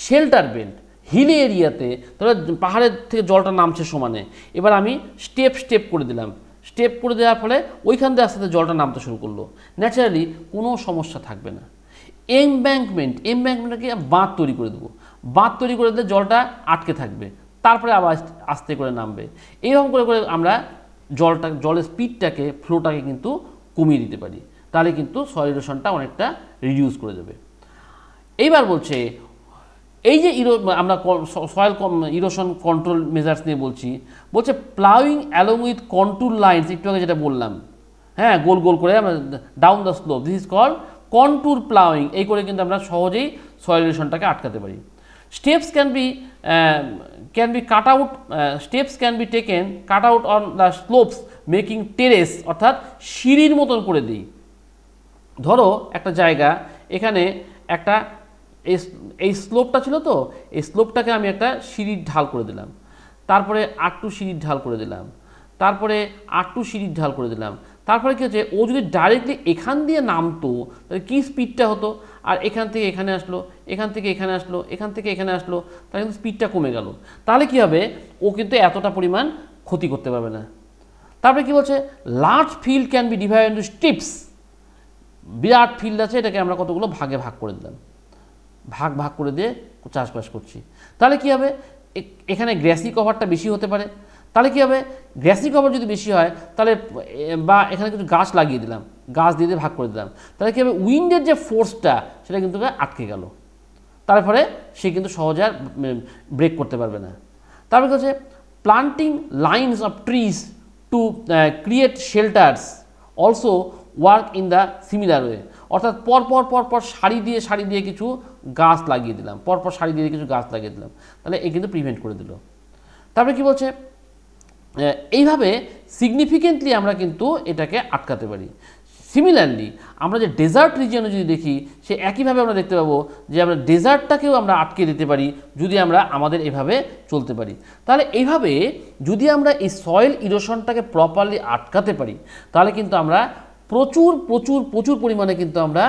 শেল্টার বেল্ট, হিলি এরিয়াতে তোমরা পাহাড়ের থেকে জলটা নামছে সমানে, এবার আমি স্টেপ করে দিলাম, স্টেপ করে দেওয়ার ফলে ওইখান থেকে আস্তে আস্তে জলটা নামতে শুরু করলো, ন্যাচারালি কোনো সমস্যা থাকবে না। এমব্যাঙ্কমেন্টকে বাঁধ তৈরি করে দেবো, বাঁধ তৈরি করে দিলে জলটা আটকে থাকবে, তারপরে আবার আস্তে করে নামবে। এইরকম করে আমরা জলের স্পিডটাকে, ফ্লোটাকে কিন্তু কমিয়ে দিতে পারি, তাহলে কিন্তু সয়েল ইরোশনটা অনেকটা রিডিউস করে দেবে। এইবার বলছে এই যে আমরা সয়েল ইরোশন কন্ট্রোল মেজার্স নিয়ে বলছে ploughing along with control lines, একটু আগে যেটা বললাম, হ্যাঁ, গোল করে আমরা down the slope, this is called control ploughing. এই করে কিন্তু আমরা সহজেই সয়েল ইরোশনটাকে আটকাতে পারি। Steps can be cut out on the slopes making terrace, অর্থাৎ সিঁড়ির মতন করে দিই। ধরো একটা জায়গা, এখানে একটা এই স্লোপটা ছিল, তো এই স্লোপটাকে আমি একটা সিঁড়ির ঢাল করে দিলাম, তারপরে আটটু সিঁড়ির ঢাল করে দিলাম, তারপরে আটটু সিঁড়ির ঢাল করে দিলাম। তারপরে কী হচ্ছে, ও যদি ডাইরেক্টলি এখান দিয়ে নামতো তাহলে কী স্পিডটা হতো, আর এখান থেকে এখানে আসলো, এখান থেকে এখানে আসলো, এখান থেকে এখানে আসলো, তাহলে কিন্তু স্পিডটা কমে গেল। তাহলে কী হবে, ও কিন্তু এতটা পরিমাণ ক্ষতি করতে পারবে না। তারপরে কী বলছে, large field can be divided into strips Virat field আছে, এটাকে আমরা কতগুলো ভাগে ভাগ করে দিলাম, ভাগ করে দিয়ে চাষবাস করছি। তাহলে কী হবে, এখানে গ্রাসি কভারটা বেশি হতে পারে। তাহলে কী হবে, গ্রাসি কভার যদি বেশি হয় তাহলে, বা এখানে কিছু গাছ লাগিয়ে দিলাম, গাছ দিয়ে ভাগ করে দিলাম, তাহলে কী হবে, উইন্ডের যে ফোর্সটা সেটা কিন্তু আটকে গেল, তারপরে সে কিন্তু সহজে আর ব্রেক করতে পারবে না। তারপরে হচ্ছে planting lines of trees to create shelters also work in the similar way. অর্থাৎ পরপর সারি দিয়ে কিছু গাছ লাগিয়ে দিলাম, পরপর সারি দিয়ে কিছু গাছ লাগিয়ে দিলাম, তাহলে এ কিন্তু প্রিভেন্ট করে দিল। তারপরে কি বলছে, এইভাবে সিগনিফিকেন্টলি আমরা কিন্তু এটাকে আটকাতে পারি। সিমিলারলি আমরা যে ডেজার্ট রিজিয়নে যদি দেখি, সে একইভাবে আমরা দেখতে পাবো যে আমরা ডেজার্টটাকেও আমরা আটকে দিতে পারি যদি আমরা আমাদের এভাবে চলতে পারি। তাহলে এইভাবে যদি আমরা এই সয়েল ইরোশনটাকে প্রপারলি আটকাতে পারি, তাহলে কিন্তু আমরা প্রচুর পরিমাণে কিন্তু আমরা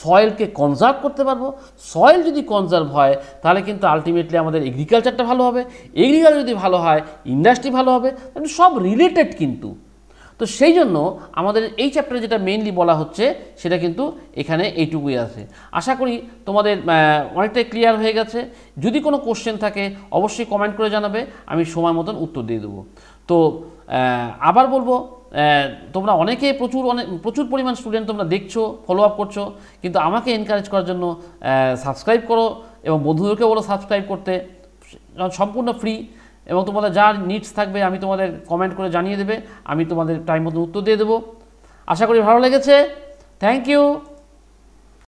সয়েলকে কনজার্ভ করতে পারবো। সয়েল যদি কনজার্ভ হয় তাহলে কিন্তু আলটিমেটলি আমাদের এগ্রিকালচারটা ভালো হবে, এগ্রিকালচার যদি ভালো হয় ইন্ডাস্ট্রি ভালো হবে, সব রিলেটেড কিন্তু। তো সেই জন্য আমাদের এই চ্যাপ্টারে যেটা মেইনলি বলা হচ্ছে সেটা কিন্তু এখানে এইটুকুই আছে। আশা করি তোমাদের অনেকটাই ক্লিয়ার হয়ে গেছে। যদি কোনো কোশ্চেন থাকে অবশ্যই কমেন্ট করে জানাবে, আমি সময় মতন উত্তর দিয়ে দেবো। তো আবার বলবো, তোমরা অনেকে প্রচুর পরিমাণ স্টুডেন্ট তোমরা দেখছো, ফলো আপ করছো, কিন্তু আমাকে এনকারেজ করার জন্য সাবস্ক্রাইব করো এবং বন্ধুদেরকে বলো সাবস্ক্রাইব করতে, সম্পূর্ণ ফ্রি। এবং তোমাদের যা নিডস থাকবে আমি তোমাদের কমেন্ট করে জানিয়ে দেবে, আমি তোমাদের টাইম মতো উত্তর দিয়ে দেবো। আশা করি ভালো লেগেছে। Thank you.